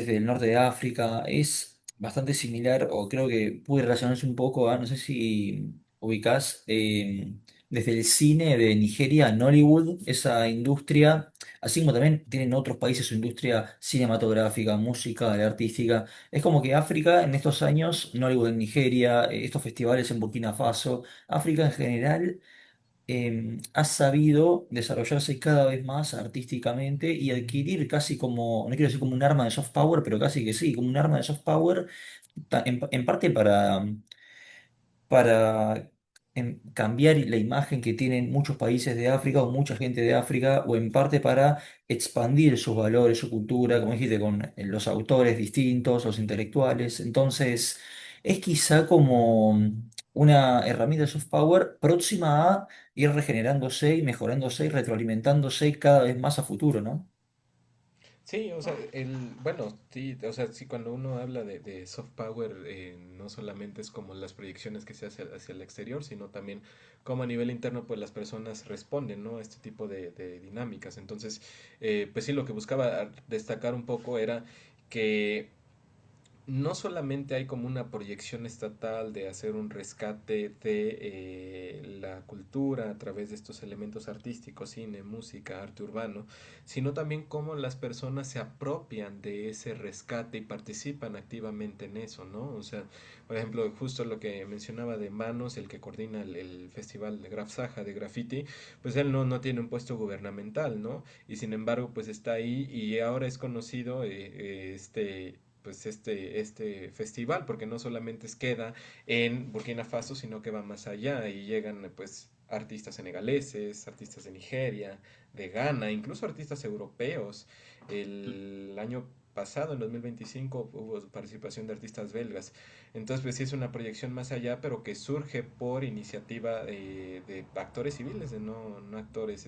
del norte de África, es bastante similar, o creo que puede relacionarse un poco a, no sé si ubicás, desde el cine de Nigeria, Nollywood, esa industria, así como también tienen otros países su industria cinematográfica, musical, artística. Es como que África en estos años, Nollywood en Nigeria, estos festivales en Burkina Faso, África en general ha sabido desarrollarse cada vez más artísticamente y adquirir casi como, no quiero decir como un arma de soft power, pero casi que sí, como un arma de soft power, en parte para cambiar la imagen que tienen muchos países de África o mucha gente de África, o en parte para expandir sus valores, su cultura, como dijiste, con los autores distintos, los intelectuales. Entonces, es quizá como una herramienta de soft power próxima a ir regenerándose y mejorándose y retroalimentándose cada vez más a futuro, ¿no? Sí, o sea, bueno, sí, o sea, sí, cuando uno habla de soft power, no solamente es como las proyecciones que se hace hacia el exterior, sino también cómo a nivel interno, pues las personas responden, ¿no? A este tipo de dinámicas. Entonces, pues sí, lo que buscaba destacar un poco era que no solamente hay como una proyección estatal de hacer un rescate de la cultura a través de estos elementos artísticos, cine, música, arte urbano, sino también cómo las personas se apropian de ese rescate y participan activamente en eso, ¿no? O sea, por ejemplo, justo lo que mencionaba de Manos, el que coordina el festival de Graf Saja de graffiti, pues él no tiene un puesto gubernamental, ¿no? Y sin embargo, pues está ahí y ahora es conocido pues este festival, porque no solamente queda en Burkina Faso, sino que va más allá y llegan pues artistas senegaleses, artistas de Nigeria, de Ghana, incluso artistas europeos. El año pasado, en 2025, hubo participación de artistas belgas. Entonces, pues sí es una proyección más allá, pero que surge por iniciativa de actores civiles, de no actores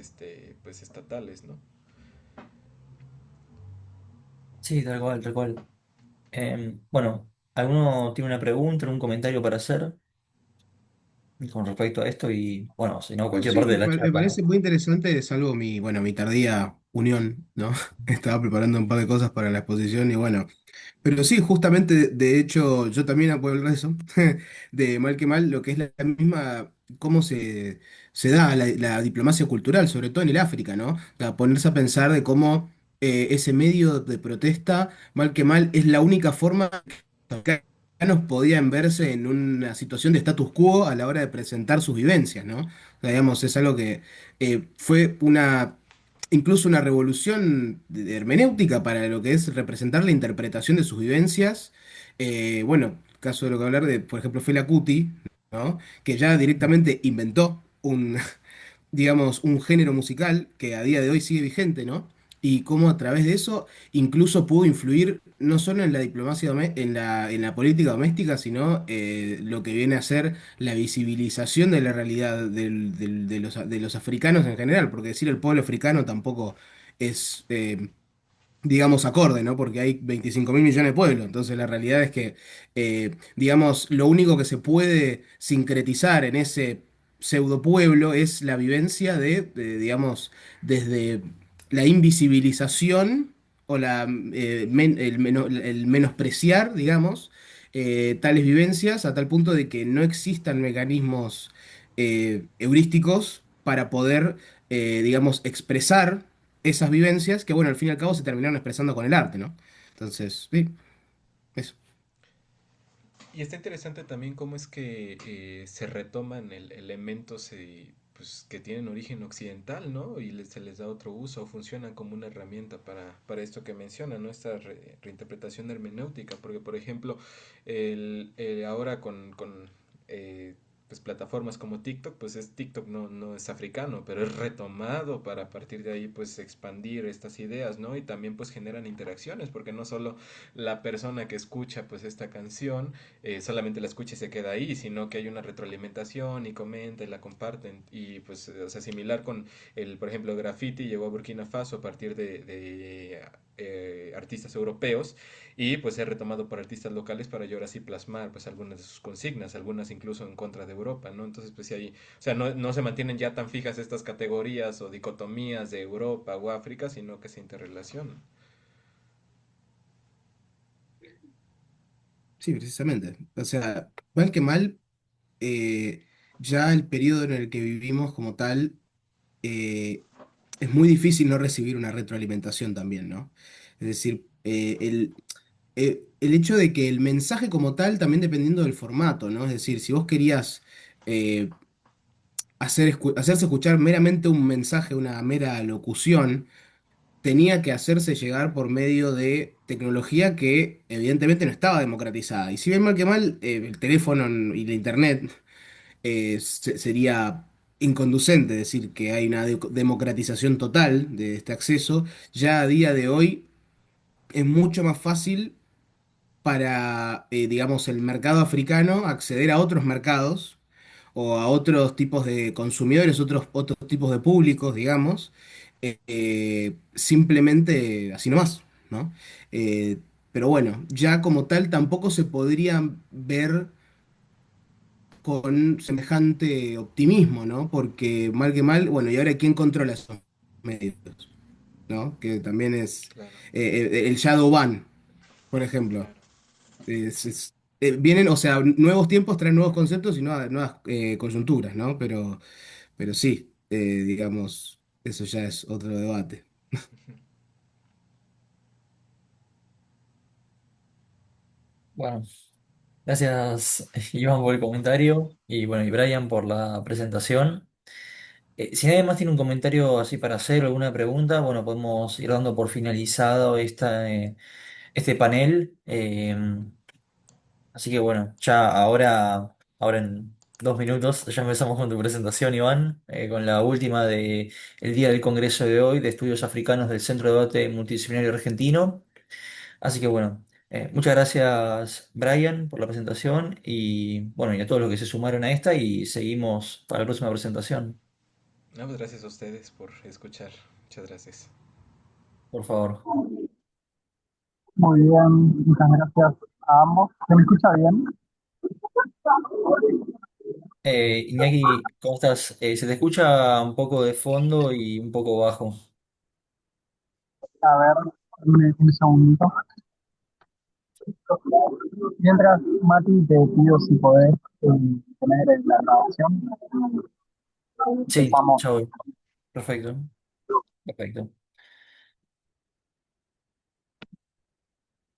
pues estatales, ¿no? Sí, tal cual, tal cual. Bueno, ¿alguno tiene una pregunta, un comentario para hacer con respecto a esto? Y bueno, si no, No, cualquier sí, parte de la me charla. parece muy interesante, salvo mi tardía unión, ¿no? Estaba preparando un par de cosas para la exposición y bueno, pero sí, justamente, de hecho, yo también puedo hablar de eso, de mal que mal, lo que es la misma, cómo se da la diplomacia cultural, sobre todo en el África, ¿no? O sea, ponerse a pensar de cómo ese medio de protesta, mal que mal, es la única forma que los africanos podían verse en una situación de status quo a la hora de presentar sus vivencias, ¿no? O sea, digamos, es algo que fue incluso una revolución de hermenéutica para lo que es representar la interpretación de sus vivencias. Bueno, caso de lo que hablar de, por ejemplo, Fela Kuti, ¿no? Que ya directamente inventó digamos, un género musical que a día de hoy sigue vigente, ¿no? Y cómo a través de eso incluso pudo influir no solo en la diplomacia, en la política doméstica, sino lo que viene a ser la visibilización de la realidad de los africanos en general, porque decir el pueblo africano tampoco es, digamos, acorde, ¿no? Porque hay 25.000 millones de pueblos. Entonces la realidad es que, digamos, lo único que se puede sincretizar en ese pseudo pueblo es la vivencia digamos, desde la invisibilización o el menospreciar, digamos, tales vivencias a tal punto de que no existan mecanismos heurísticos para poder, digamos, expresar esas vivencias que, bueno, al fin y al cabo se terminaron expresando con el arte, ¿no? Entonces, sí, eso. Y está interesante también cómo es que se retoman elementos pues, que tienen origen occidental, ¿no? Y se les da otro uso, funcionan como una herramienta para esto que mencionan, ¿no? Esta reinterpretación hermenéutica, porque por ejemplo, ahora con eh, pues, plataformas como TikTok, pues es TikTok no es africano, pero es retomado para a partir de ahí pues expandir estas ideas, ¿no? Y también pues generan interacciones, porque no solo la persona que escucha pues esta canción solamente la escucha y se queda ahí, sino que hay una retroalimentación y comenta y la comparten. Y pues, o sea, similar con por ejemplo, graffiti llegó a Burkina Faso a partir de artistas europeos y pues se ha retomado por artistas locales para yo ahora sí plasmar pues algunas de sus consignas, algunas incluso en contra de Europa, ¿no? Entonces pues sí hay, o sea, no se mantienen ya tan fijas estas categorías o dicotomías de Europa o África, sino que se interrelacionan. Sí, precisamente. O sea, mal que mal, ya el periodo en el que vivimos como tal, eh, es muy difícil no recibir una retroalimentación también, ¿no? Es decir, el hecho de que el mensaje como tal, también dependiendo del formato, ¿no? Es decir, si vos querías eh, hacerse escuchar meramente un mensaje, una mera locución, tenía que hacerse llegar por medio de tecnología que evidentemente no estaba democratizada. Y si bien mal que mal, el teléfono y la internet sería inconducente decir que hay una democratización total de este acceso. Ya a día de hoy es mucho más fácil para, digamos, el mercado africano acceder a otros mercados o a otros tipos de consumidores, otros tipos de públicos, digamos, simplemente así nomás, ¿no? Eh, pero bueno, ya como tal tampoco se podría ver con semejante optimismo, ¿no? Porque mal que mal, bueno, ¿y ahora quién controla esos medios? ¿No? Que también es Claro, el shadow ban, por ejemplo. claro. Vienen, o sea, nuevos tiempos traen nuevos conceptos y nuevas coyunturas, ¿no? Pero sí, digamos, eso ya es otro debate. Bueno, gracias Iván por el comentario y bueno, y Brian por la presentación. Si nadie más tiene un comentario así para hacer o alguna pregunta, bueno, podemos ir dando por finalizado este panel. Así que bueno, ya ahora en 2 minutos ya empezamos con tu presentación, Iván, con la última de el día del Congreso de hoy de Estudios Africanos del Centro de Debate Multidisciplinario Argentino. Así que bueno, muchas gracias, Brian, por la presentación y bueno, y a todos los que se sumaron a esta y seguimos para la próxima presentación, No, pues gracias a ustedes por escuchar. Muchas gracias. por favor. Muy bien, muchas gracias a ambos. ¿Se me escucha bien? Iñaki, ¿cómo estás? Se te escucha un poco de fondo y un poco bajo. A ver, un segundito. Mientras, Mati, te pido si podés tener la grabación. Sí, Empezamos. ya voy. Perfecto, perfecto.